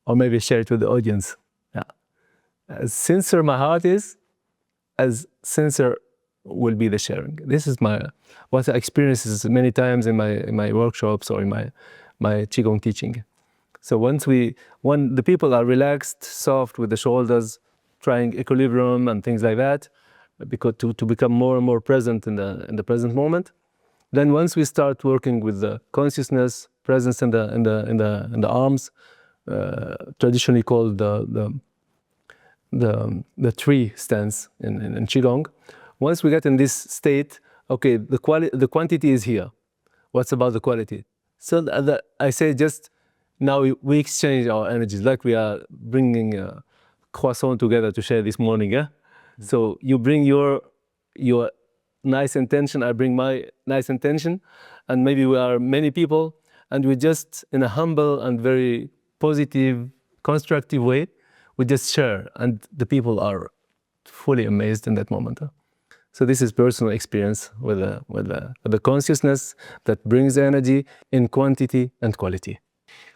or maybe share it with the audience. Yeah. As sincere my heart is, as sincere will be the sharing. This is what I experience many times in my workshops or in my Qigong teaching. So when the people are relaxed, soft with the shoulders, trying equilibrium and things like that, because to become more and more present in the present moment, then once we start working with the consciousness, presence in the arms, traditionally called the tree stance in Qigong. Once we get in this state, okay, the quantity is here. What's about the quality? So I say just now we exchange our energies, like we are bringing a croissant together to share this morning. Yeah? So you bring your nice intention, I bring my nice intention, and maybe we are many people, and we just, in a humble and very positive, constructive way, we just share, and the people are fully amazed in that moment. So this is personal experience with the consciousness that brings energy in quantity and quality.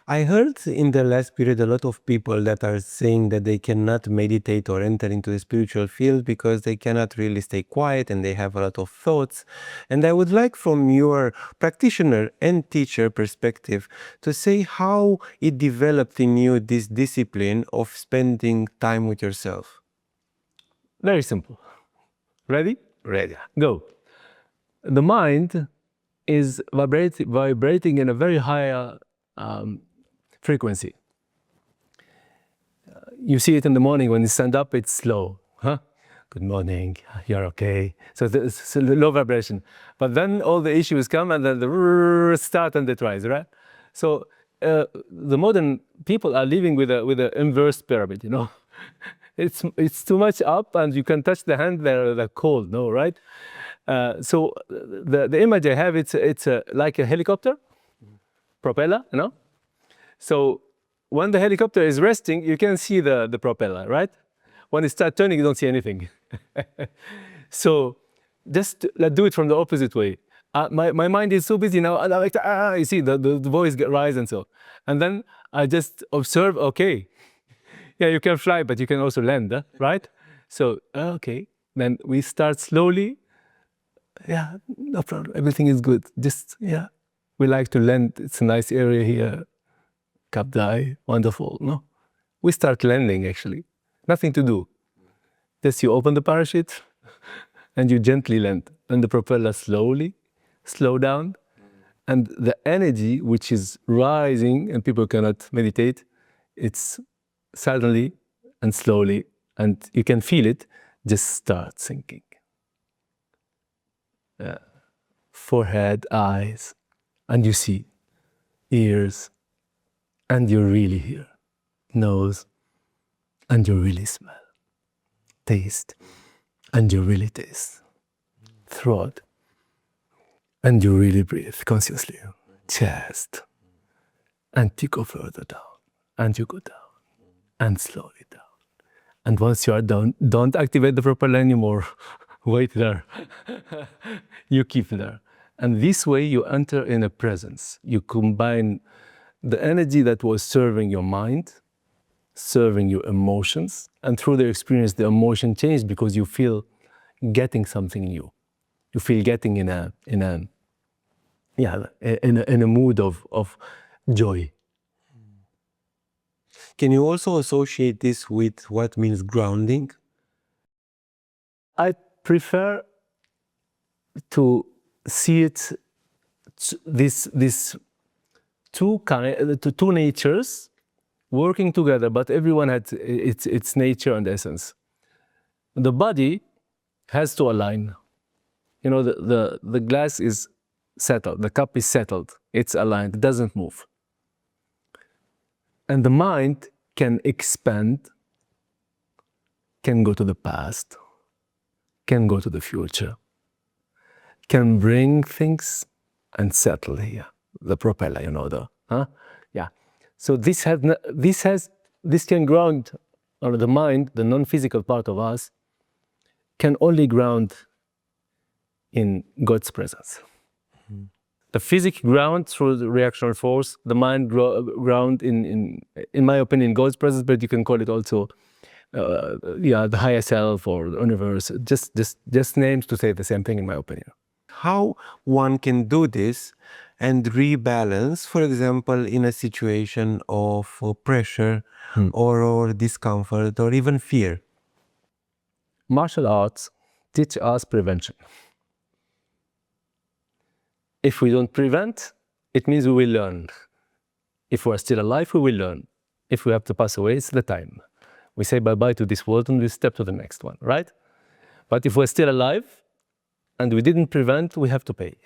I heard in the last period a lot of people that are saying that they cannot meditate or enter into the spiritual field because they cannot really stay quiet and they have a lot of thoughts. And I would like, from your practitioner and teacher perspective, to say how it developed in you this discipline of spending time with yourself. Very simple. Ready? Ready. Go. The mind is vibrating in a very high frequency. you see it in the morning when you stand up, it's slow. Huh? Good morning, you're okay. So it's a low vibration. But then all the issues come and then the start and it rise, right? So the modern people are living with a inverse pyramid, you know. It's too much up and you can touch the hand, they're cold, no, right? So the image I have, it's like a helicopter, propeller, you know? So when the helicopter is resting, you can see the propeller, right? When it starts turning, you don't see anything. So just let's do it from the opposite way. My mind is so busy now, and I'm like, you see the voice rise and so. And then I just observe, okay, yeah, you can fly, but you can also land, right? So, okay, then we start slowly. Yeah, no problem, everything is good. Just, yeah, we like to land, it's a nice area here. Cap Dai, wonderful, no? We start landing actually, nothing to do. Just you open the parachute and you gently land, and the propeller slowly slow down, and the energy which is rising and people cannot meditate, it's suddenly and slowly, and you can feel it, just start sinking. Forehead, eyes, and you see ears, and you really hear, nose, and you really smell, taste, and you really taste, throat, and you really breathe consciously, chest, and you go further down, and you go down, and slowly down. And once you are down, don't activate the propeller anymore. Wait there. You keep there. And this way you enter in a presence. You combine the energy that was serving your mind, serving your emotions, and through the experience, the emotion changed because you feel getting something new. You feel getting in a mood of joy. Can you also associate this with what means grounding? I prefer to see it, this two natures working together, but everyone had its nature and essence. The body has to align. You know, the glass is settled, the cup is settled, it's aligned, it doesn't move. And the mind can expand, can go to the past, can go to the future, can bring things and settle here. The propeller, you know, yeah. So this can ground, or the mind, the non-physical part of us, can only ground in God's presence. Mm-hmm. The physic ground through the reactional force, the mind ground in my opinion, God's presence, but you can call it also, the higher self or the universe. Just names to say the same thing, in my opinion. How one can do this and rebalance, for example, in a situation of pressure or discomfort or even fear? Martial arts teach us prevention. If we don't prevent, it means we will learn. If we are still alive, we will learn. If we have to pass away, it's the time. We say bye-bye to this world and we step to the next one, right? But if we're still alive and we didn't prevent, we have to pay.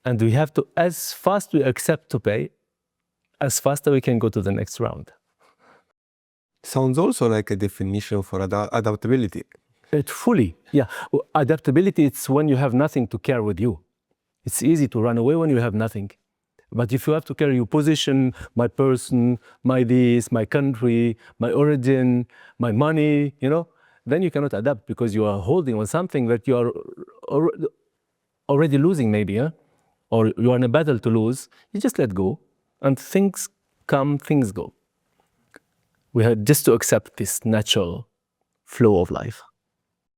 And we have to, as fast we accept to pay, as faster we can go to the next round. Sounds also like a definition for adaptability. It fully, yeah. Adaptability, it's when you have nothing to carry with you. It's easy to run away when you have nothing. But if you have to carry your position, my person, my this, my country, my origin, my money, you know, then you cannot adapt because you are holding on something that you are already losing maybe, yeah? Or you are in a battle to lose. You just let go and things come, things go. We have just to accept this natural flow of life.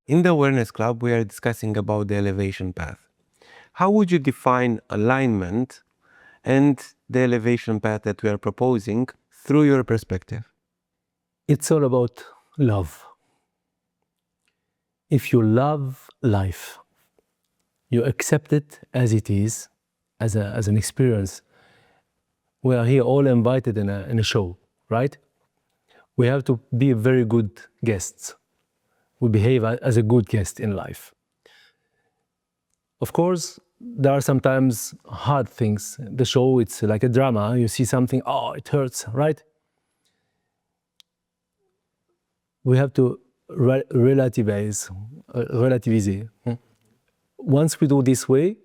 In the Awareness Club, we are discussing about the elevation path. How would you define alignment and the elevation path that we are proposing through your perspective? It's all about love. If you love life, you accept it as it is, as an experience. We are here all invited in a show, right? We have to be very good guests. We behave as a good guest in life. Of course, there are sometimes hard things. The show, it's like a drama. You see something, oh, it hurts, right? We have to relativize. Once we do this way,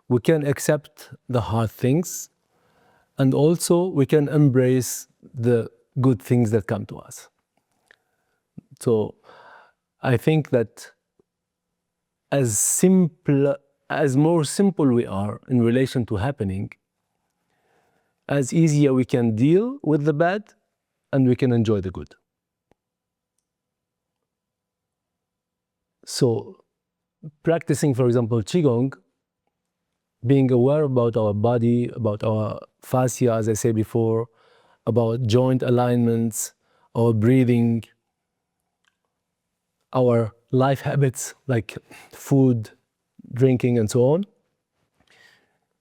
we can accept the hard things, and also we can embrace the good things that come to us. So I think that as more simple we are in relation to happening, as easier we can deal with the bad and we can enjoy the good. So practicing, for example, Qigong, being aware about our body, about our fascia, as I said before, about joint alignments, our breathing, our life habits like food, drinking, and so on,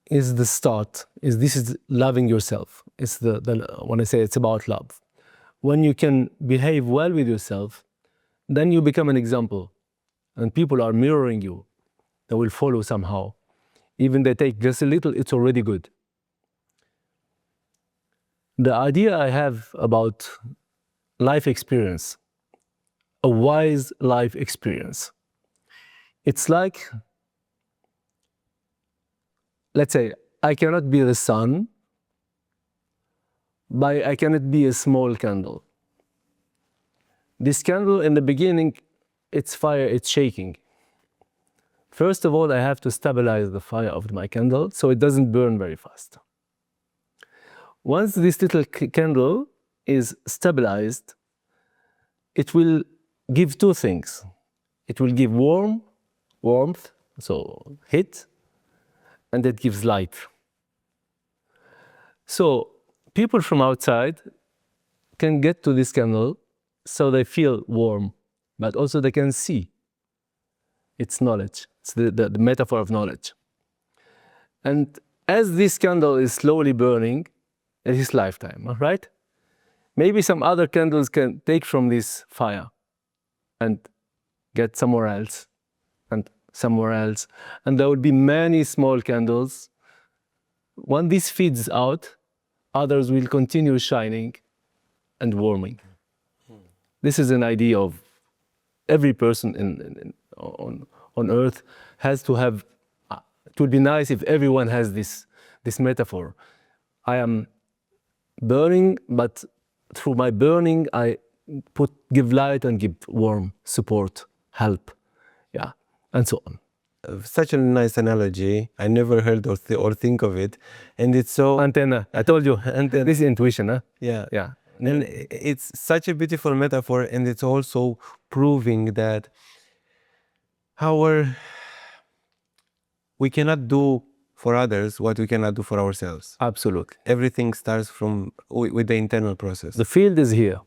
is the start. This is loving yourself. It's when I say it's about love. When you can behave well with yourself, then you become an example, and people are mirroring you. They will follow somehow. Even they take just a little, it's already good. The idea I have about life experience, a wise life experience, it's like, let's say, I cannot be the sun, but I cannot be a small candle. This candle, in the beginning, it's fire, it's shaking. First of all, I have to stabilize the fire of my candle so it doesn't burn very fast. Once this little candle is stabilized, it will give two things. It will give warmth, so heat, and it gives light. So people from outside can get to this candle so they feel warm, but also they can see. It's knowledge. It's the metaphor of knowledge. And as this candle is slowly burning in his lifetime, right? Maybe some other candles can take from this fire and get somewhere else and somewhere else. And there will be many small candles. When this feeds out, others will continue shining and warming. This is an idea of every person on earth has to have. It would be nice if everyone has this metaphor. I am burning, but through my burning, I give light and give warmth, support, help, yeah, and so on. Such a nice analogy. I never heard or think of it, and it's so Antenna. I told you. Antenna. This is intuition, huh? Yeah, yeah. And it's such a beautiful metaphor, and it's also proving that we cannot do for others what we cannot do for ourselves. Absolutely. Everything starts with the internal process. The field is here.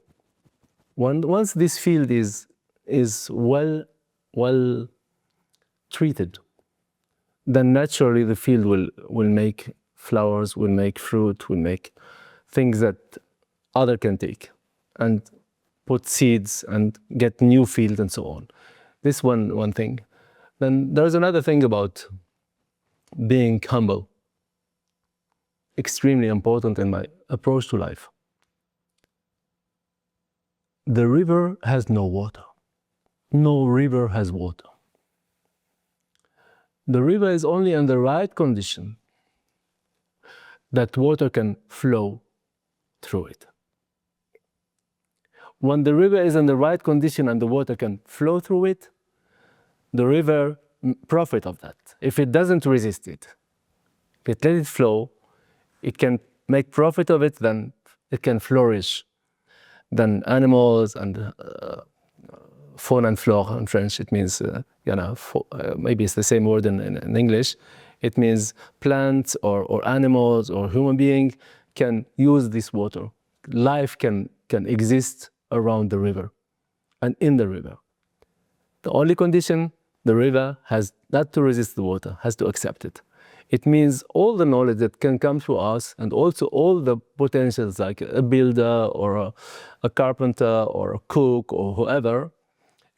Once this field is well treated, then naturally the field will make flowers, will make fruit, will make things that other can take and put seeds and get new field and so on. This one thing. Then there's another thing about being humble. Extremely important in my approach to life. The river has no water. No river has water. The river is only in the right condition that water can flow through it. When the river is in the right condition and the water can flow through it, the river profits of that. If it doesn't resist it, if it lets it flow, it can make profit of it, then it can flourish. Then animals and fauna and flora in French, it means, maybe it's the same word in English. It means plants or animals or human being can use this water. Life can exist around the river and in the river. The only condition, the river has not to resist the water, has to accept it. It means all the knowledge that can come through us, and also all the potentials, like a builder or a carpenter or a cook or whoever,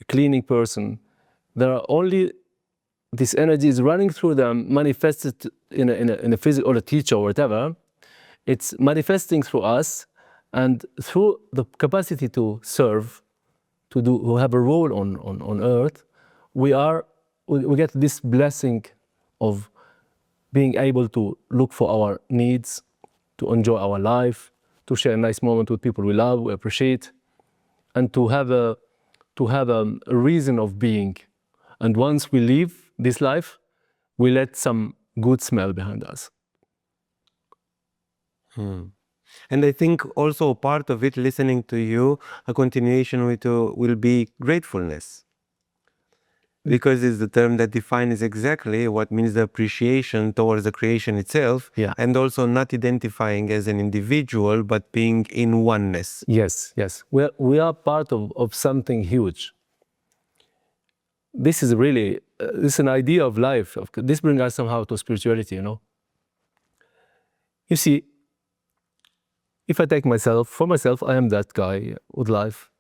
a cleaning person. There are only this energy is running through them, manifested in a physical, or a teacher or whatever. It's manifesting through us, and through the capacity to serve, to have a role on earth, we get this blessing of being able to look for our needs, to enjoy our life, to share a nice moment with people we love, we appreciate, and to have a reason of being. And once we leave this life, we let some good smell behind us. And I think also part of it, listening to you, a continuation will be gratefulness. Because it's the term that defines exactly what means the appreciation towards the creation itself, Yeah. and also not identifying as an individual, but being in oneness. Yes, yes. We are part of something huge. This is really, this is an idea of life. This brings us somehow to spirituality, you know. You see, if I take myself, for myself, I am that guy with life.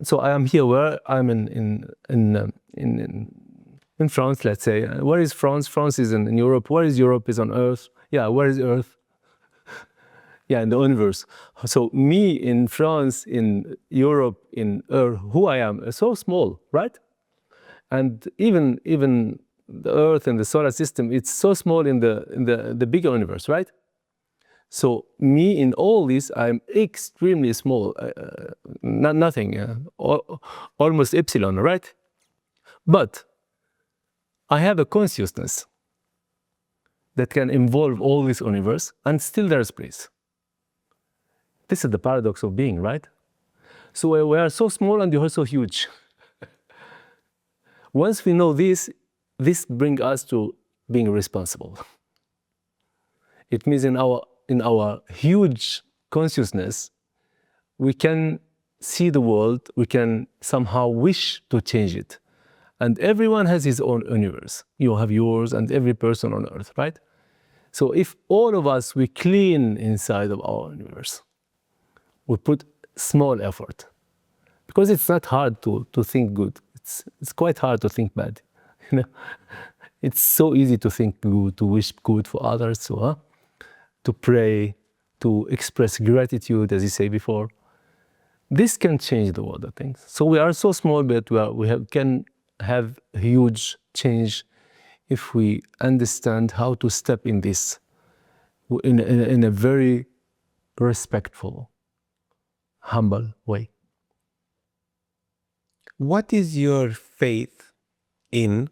So I am here where I'm in France, let's say. Where is France? France is in Europe. Where is Europe? Is on Earth. Yeah, where is Earth? Yeah, in the universe. So me in France, in Europe, in Earth, who I am, is so small, right? And even the Earth and the solar system, it's so small in the bigger universe, right? So me in all this, I'm extremely small, nothing, almost epsilon, right? But I have a consciousness that can involve all this universe, and still there's place. This is the paradox of being, right? So we are so small and you are so huge. Once we know this brings us to being responsible. It means in our huge consciousness, we can see the world, we can somehow wish to change it. And everyone has his own universe. You have yours, and every person on earth, right? So if all of us, we clean inside of our universe, we put small effort, because it's not hard to think good. It's quite hard to think bad. You know? It's so easy to think good, to wish good for others, to pray, to express gratitude, as you say before. This can change the world, I think. So we are so small, but can have huge change if we understand how to step in this in a very respectful, humble way. What is your faith in,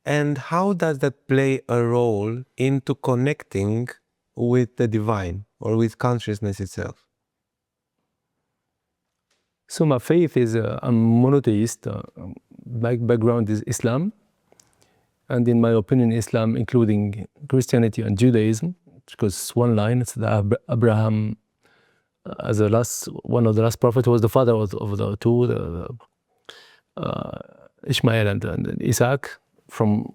and how does that play a role into connecting with the divine or with consciousness itself? So my faith is, I'm monotheist. My background is Islam. And in my opinion, Islam, including Christianity and Judaism, because one line, it's that Abraham, as one of the last prophets, was the father of the two, Ishmael and Isaac, from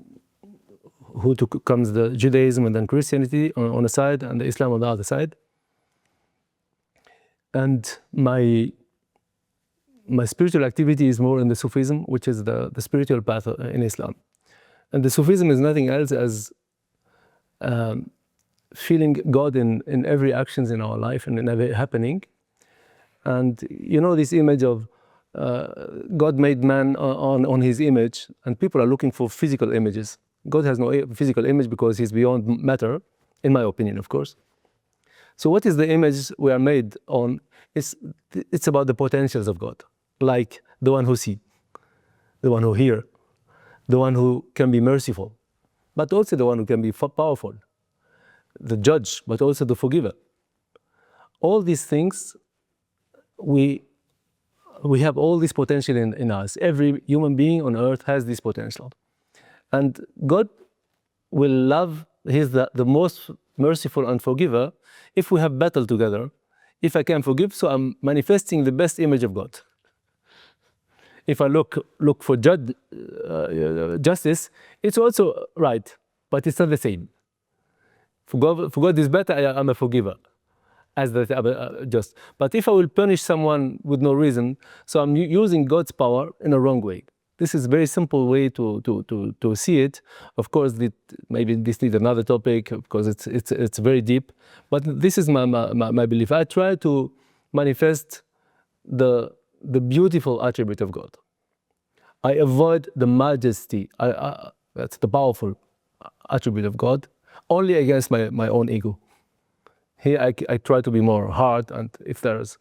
who comes the Judaism and then Christianity on the side, and the Islam on the other side. And my spiritual activity is more in the Sufism, which is the spiritual path in Islam. And the Sufism is nothing else as feeling God in every actions in our life and in every happening. And you know this image of God made man on his image, and people are looking for physical images. God has no physical image because he's beyond matter, in my opinion, of course. So what is the image we are made on? It's about the potentials of God, like the one who sees, the one who hears, the one who can be merciful, but also the one who can be powerful, the judge, but also the forgiver. All these things, we have all this potential in us. Every human being on earth has this potential. And God will love, He's the most merciful and forgiver if we have battle together. If I can forgive, so I'm manifesting the best image of God. If I look for justice, it's also right, but it's not the same. For God is better, I'm a forgiver. As that just. But if I will punish someone with no reason, so I'm using God's power in a wrong way. This is a very simple way to see it. Of course, maybe this needs another topic because it's very deep. But this is my belief. I try to manifest the beautiful attribute of God. I avoid the majesty. That's the powerful attribute of God, only against my own ego. Here I try to be more hard, and if there's,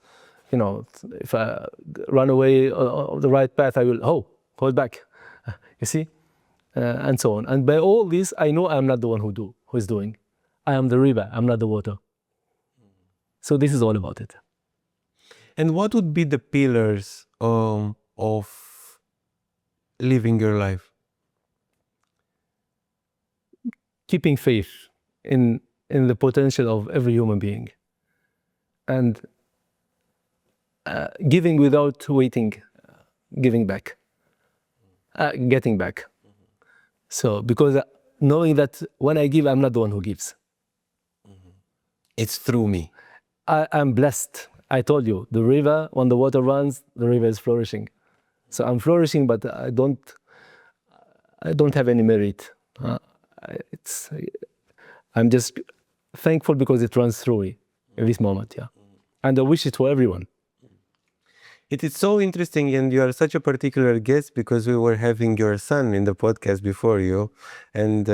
if I run away on the right path, I will hold back. You see, and so on. And by all this, I know I'm not the one who is doing. I am the river. I'm not the water. So this is all about it. And what would be the pillars of living your life? Keeping faith in the potential of every human being, and giving without waiting, getting back. So because knowing that when I give, I'm not the one who gives. It's through me. I'm blessed. I told you, the river, when the water runs, the river is flourishing. So I'm flourishing, but I don't have any merit. I'm just thankful because it runs through me in this moment, yeah. And I wish it for everyone. It is so interesting, and you are such a particular guest because we were having your son in the podcast before you, and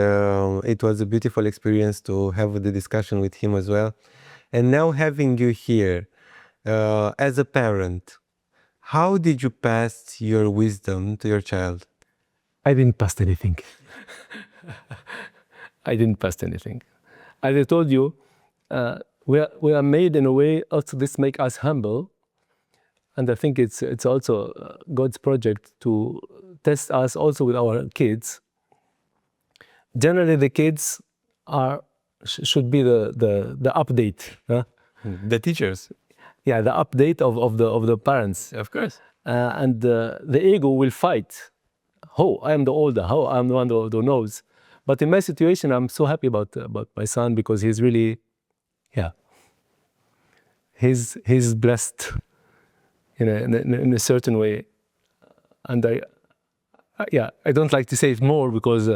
it was a beautiful experience to have the discussion with him as well. And now having you here as a parent, how did you pass your wisdom to your child? I didn't pass anything. I didn't pass anything. As I told you, we are made in a way also this make us humble. And I think it's also God's project to test us also with our kids. Generally, the kids should be the update. The teachers. Yeah, the update of the parents. Of course. And the ego will fight. I am the older. I'm the one who knows. But in my situation, I'm so happy about my son because he's really, he's blessed. In a certain way, and I don't like to say it more because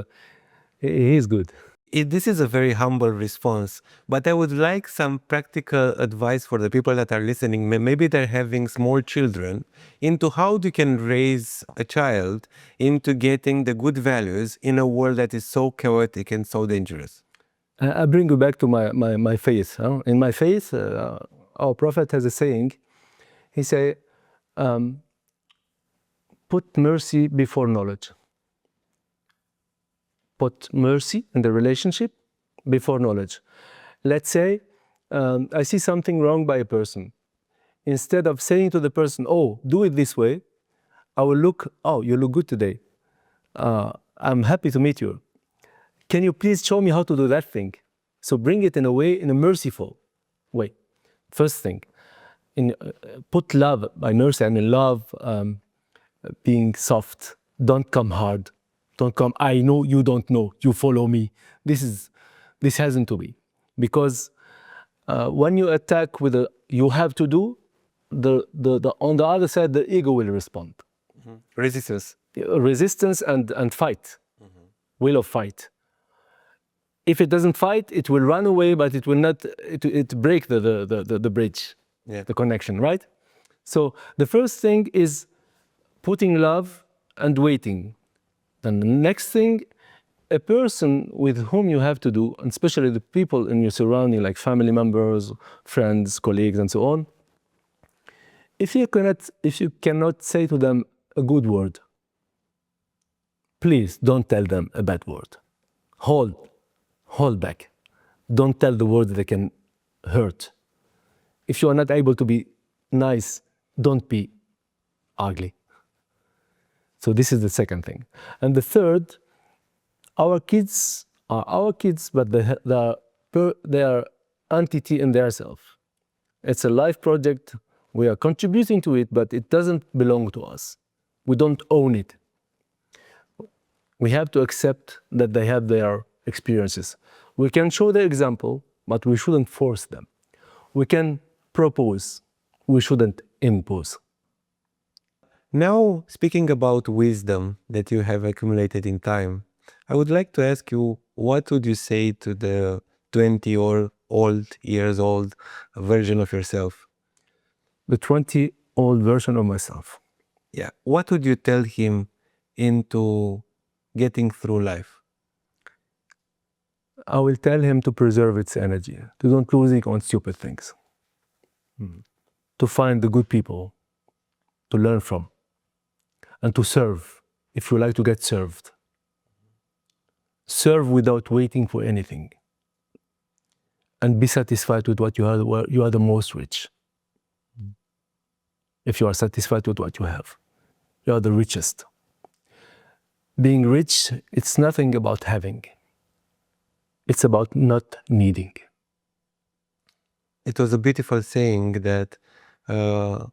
he is good. This is a very humble response, but I would like some practical advice for the people that are listening. Maybe they're having small children, into how you can raise a child into getting the good values in a world that is so chaotic and so dangerous. I bring you back to my faith. In my faith, our prophet has a saying. He say, put mercy before knowledge. Put mercy in the relationship before knowledge. Let's say I see something wrong by a person. Instead of saying to the person, do it this way, I will look, you look good today. I'm happy to meet you. Can you please show me how to do that thing? So bring it in a merciful way. First thing. Put love by mercy, and in love, being soft. Don't come hard. Don't come, I know you don't know, you follow me. This hasn't to be. Because when you attack with you have to do, on the other side, the ego will respond. Mm-hmm. Resistance. Resistance and fight. Mm-hmm. Will of fight. If it doesn't fight, it will run away, but it will not, it break the bridge. Yeah. The connection, right? So the first thing is putting love and waiting. Then the next thing, a person with whom you have to do, and especially the people in your surrounding, like family members, friends, colleagues, and so on. If you cannot say to them a good word, please don't tell them a bad word. Hold back. Don't tell the word that can hurt. If you are not able to be nice, don't be ugly. So this is the second thing. And the third, our kids are our kids, but they are entity in their self. It's a life project. We are contributing to it, but it doesn't belong to us. We don't own it. We have to accept that they have their experiences. We can show the example, but we shouldn't force them. We can propose, we shouldn't impose. Now, speaking about wisdom that you have accumulated in time, I would like to ask you, what would you say to the 20 years old version of yourself? The 20-old version of myself. Yeah. What would you tell him into getting through life? I will tell him to preserve its energy, to don't lose it on stupid things, to find the good people to learn from, and to serve if you like to get served. Serve without waiting for anything, and be satisfied with what you are. You are the most rich. If you are satisfied with what you have, you are the richest. Being rich, it's nothing about having. It's about not needing. It was a beautiful saying that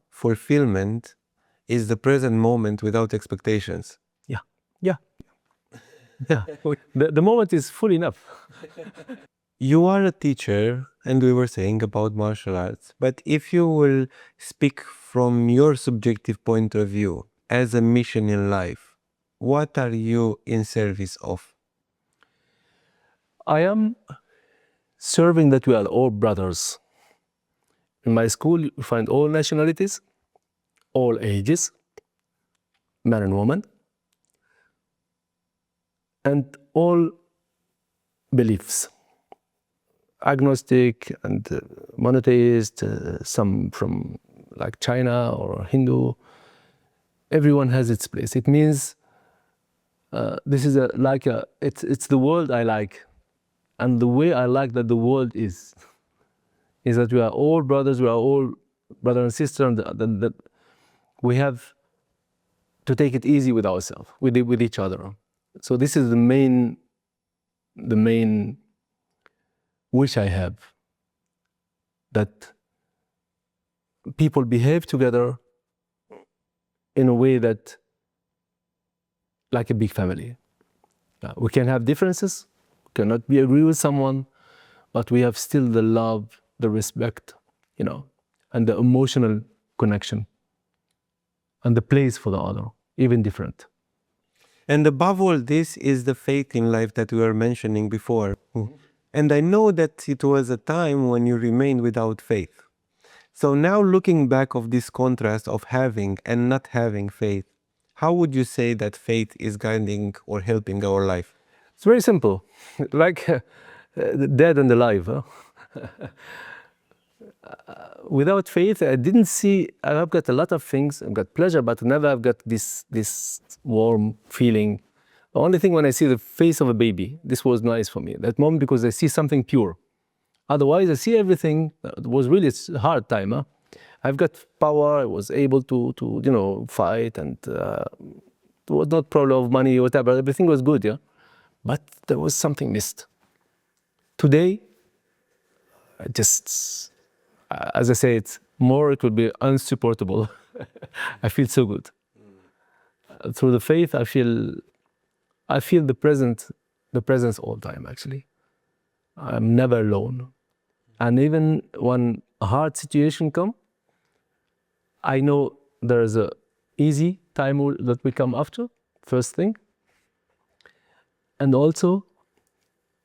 fulfillment is the present moment without expectations. Yeah, yeah, yeah. The moment is full enough. You are a teacher, and we were saying about martial arts, but if you will speak from your subjective point of view as a mission in life, what are you in service of? I am serving that we are all brothers. In my school, you find all nationalities, all ages, man and woman, and all beliefs. Agnostic and monotheist, some from like China or Hindu. Everyone has its place. It means this is it's the world I like, and the way I like that the world is that we are all brothers. We are all brother and sister, and that we have to take it easy with ourselves, with each other. So this is the main wish I have, that people behave together in a way that, like a big family. We can have differences, cannot agree with someone, but we have still the love, the respect, and the emotional connection, and the place for the other, even different. And above all this is the faith in life that we were mentioning before. And I know that it was a time when you remained without faith. So now looking back of this contrast of having and not having faith, how would you say that faith is guiding or helping our life? It's very simple, like the dead and alive. Without faith, I didn't see. I've got a lot of things. I've got pleasure, but never I've got this warm feeling. The only thing when I see the face of a baby, this was nice for me. That moment, because I see something pure. Otherwise, I see everything. It was really a hard time. I've got power. I was able to fight, and it was not problem of money or whatever. Everything was good, yeah. But there was something missed. Today, as I say, it will be unsupportable. I feel so good. Through the faith, I feel the presence all the time, actually. I'm never alone. And even when a hard situation comes, I know there's a easy time that will come after, first thing. And also,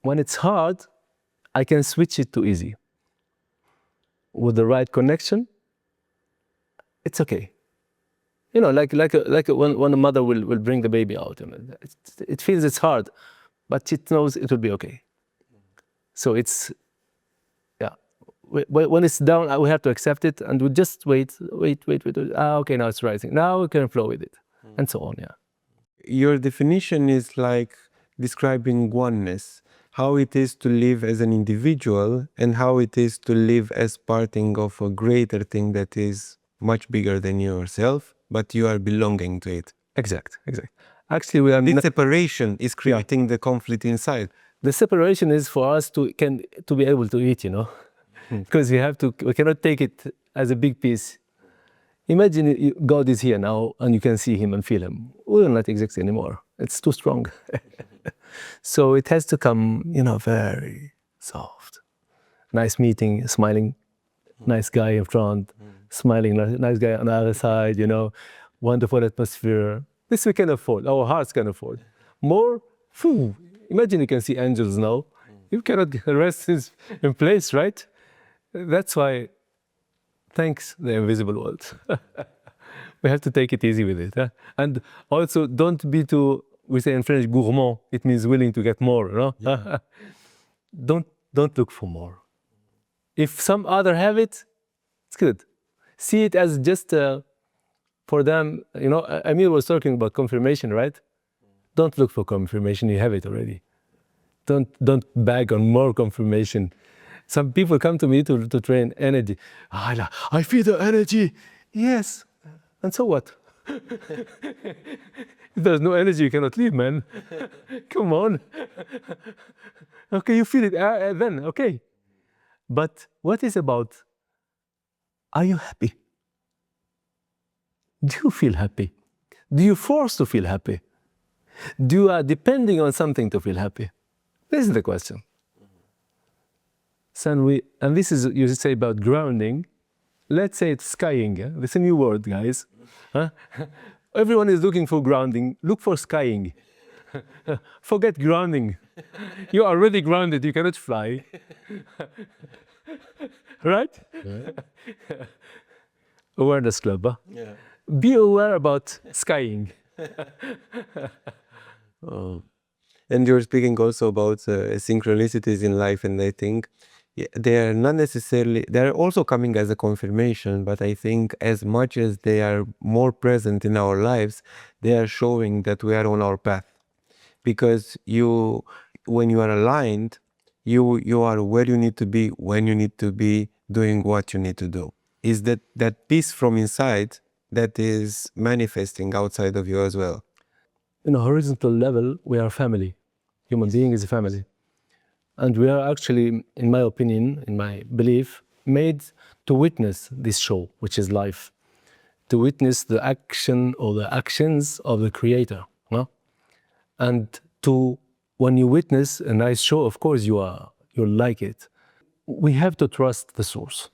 when it's hard, I can switch it to easy. With the right connection, it's okay. Like when a mother will bring the baby out, it feels it's hard, but it knows it will be okay. So it's, yeah. When it's down, we have to accept it, and we just wait. Okay, now it's rising. Now we can flow with it, and so on. Yeah. Your definition is like describing oneness, how it is to live as an individual and how it is to live as parting of a greater thing that is much bigger than yourself, but you are belonging to it. Exact. Actually, we are. The separation is creating the conflict inside. The separation is for us to be able to eat, because we cannot take it as a big piece. Imagine God is here now, and you can see him and feel him. We will not exist anymore. It's too strong. So it has to come, very soft. Nice meeting, smiling, nice guy in front, smiling, nice guy on the other side, wonderful atmosphere. This we can afford, our hearts can afford. More, phew, imagine you can see angels now. You cannot rest in place, right? That's why, thanks the invisible world. We have to take it easy with it. And also, don't be too, we say in French, gourmand. It means willing to get more, Yeah. Don't look for more. If some other have it, it's good. See it as just for them, Amir was talking about confirmation, right? Don't look for confirmation, you have it already. Don't beg on more confirmation. Some people come to me to train energy. I feel the energy. Yes. And so what? If there's no energy, you cannot leave, man. Come on. Okay, you feel it then, okay. But what is about, are you happy? Do you feel happy? Do you force to feel happy? Do you are depending on something to feel happy? This is the question. So and this is, you say about grounding. Let's say it's skying. Yeah? This is a new word, guys. Huh? Everyone is looking for grounding. Look for skying. Forget grounding. You are already grounded. You cannot fly. Right? Awareness club. Huh? Yeah. Be aware about skying. And you're speaking also about synchronicities in life, and I think they are not necessarily, they're also coming as a confirmation, but I think as much as they are more present in our lives, they are showing that we are on our path. Because when you are aligned, you are where you need to be, when you need to be, doing what you need to do. Is that peace from inside that is manifesting outside of you as well. In a horizontal level, we are family. Human being is a family. And we are actually, in my opinion, in my belief, made to witness this show, which is life. To witness the action or the actions of the creator. No? And when you witness a nice show, of course you'll like it. We have to trust the source.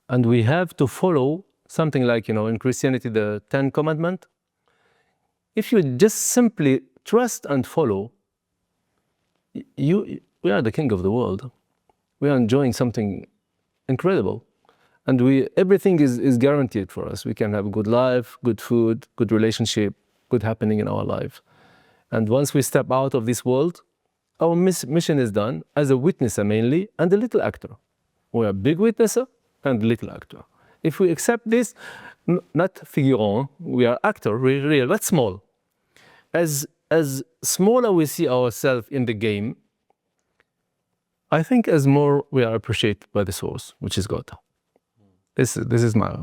And we have to follow something like, in Christianity, the 10 Commandments. If you just simply trust and follow, we are the king of the world. We are enjoying something incredible. And everything is guaranteed for us. We can have a good life, good food, good relationship, good happening in our life. And once we step out of this world, our mission is done as a witnesser mainly and a little actor. We are a big witnesser and little actor. If we accept this, not figurant, we are actor, real, but small. As smaller we see ourselves in the game, I think as more we are appreciated by the source, which is God. This is my...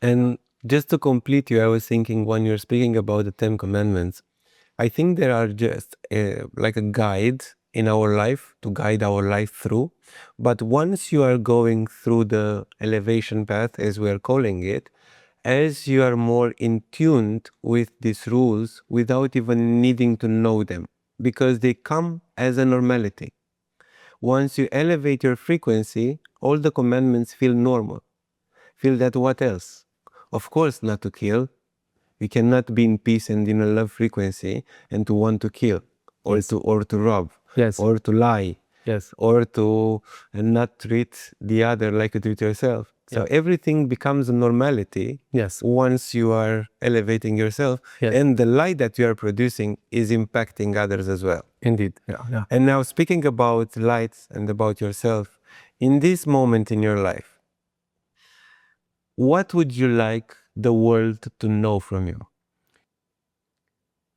And just to complete you, I was thinking when you're speaking about the 10 Commandments, I think there are just like a guide in our life to guide our life through. But once you are going through the elevation path, as we are calling it, as you are more in tune with these rules without even needing to know them, because they come as a normality. Once you elevate your frequency, all the commandments feel normal. Feel that what else? Of course not to kill. We cannot be in peace and in a love frequency and to want to kill or yes. to rob yes. or to lie yes. or to not treat the other like you treat yourself. So yeah. Everything becomes a normality yes. once you are elevating yourself yes. and the light that you are producing is impacting others as well. Indeed. Yeah. And now speaking about light and about yourself, in this moment in your life, what would you like the world to know from you?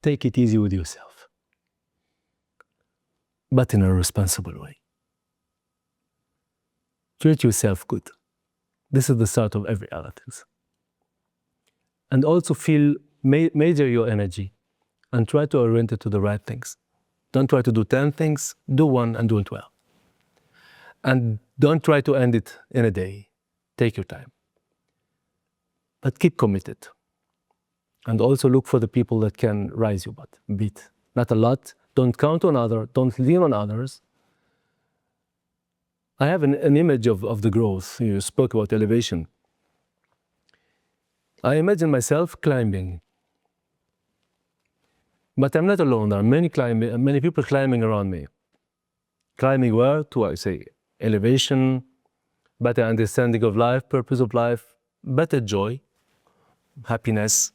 Take it easy with yourself, but in a responsible way. Treat yourself good. This is the start of every other thing. And also measure your energy and try to orient it to the right things. Don't try to do 10 things, do one and do it well. And don't try to end it in a day. Take your time. But keep committed. And also look for the people that can rise you beat. not a lot. Don't count on others. Don't lean on others. I have an image of the growth. You spoke about elevation. I imagine myself climbing. But I'm not alone. There are many people climbing around me. Climbing where? To, I say, elevation, better understanding of life, purpose of life, better joy, happiness,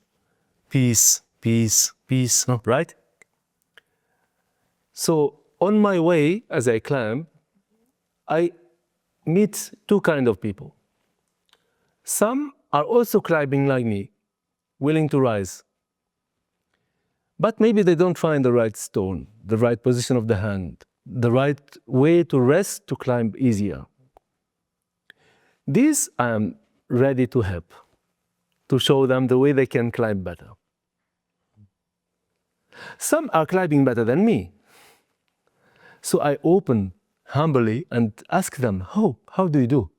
peace, right? So on my way, as I climb, I meet two kinds of people. Some are also climbing like me, willing to rise. But maybe they don't find the right stone, the right position of the hand, the right way to rest to climb easier. These I am ready to help, to show them the way they can climb better. Some are climbing better than me. So I open humbly and ask them, how do you do?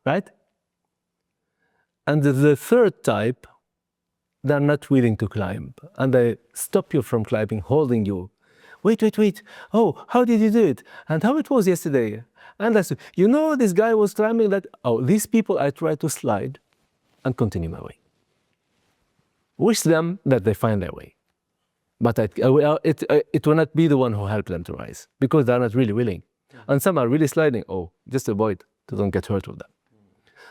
Right? And the third type, they're not willing to climb. And they stop you from climbing, holding you. Wait. Oh, how did you do it? And how it was yesterday? And I said, you know, this guy was climbing that. Oh, these people, I try to slide and continue my way. Wish them that they find their way. But it will not be the one who helped them to rise, because they're not really willing. And some are really sliding. Oh, just avoid, to don't get hurt with them.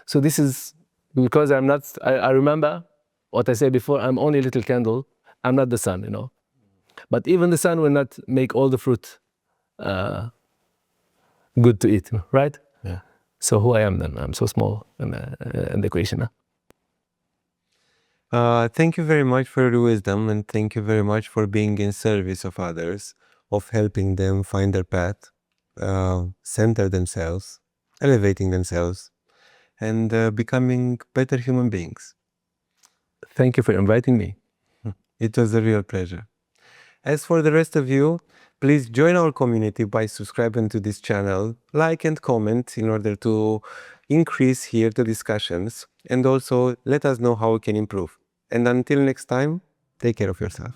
So this is because I'm not, I remember what I said before, I'm only a little candle. I'm not the sun, you know. But even the sun will not make all the fruit good to eat, right? Yeah. So who I am then? I'm so small in the equation. Thank you very much for your wisdom, and thank you very much for being in service of others, of helping them find their path, center themselves, elevating themselves, and becoming better human beings. Thank you for inviting me. It was a real pleasure. As for the rest of you, please join our community by subscribing to this channel, like and comment in order to increase here the discussions, and also let us know how we can improve. And until next time, take care of yourself.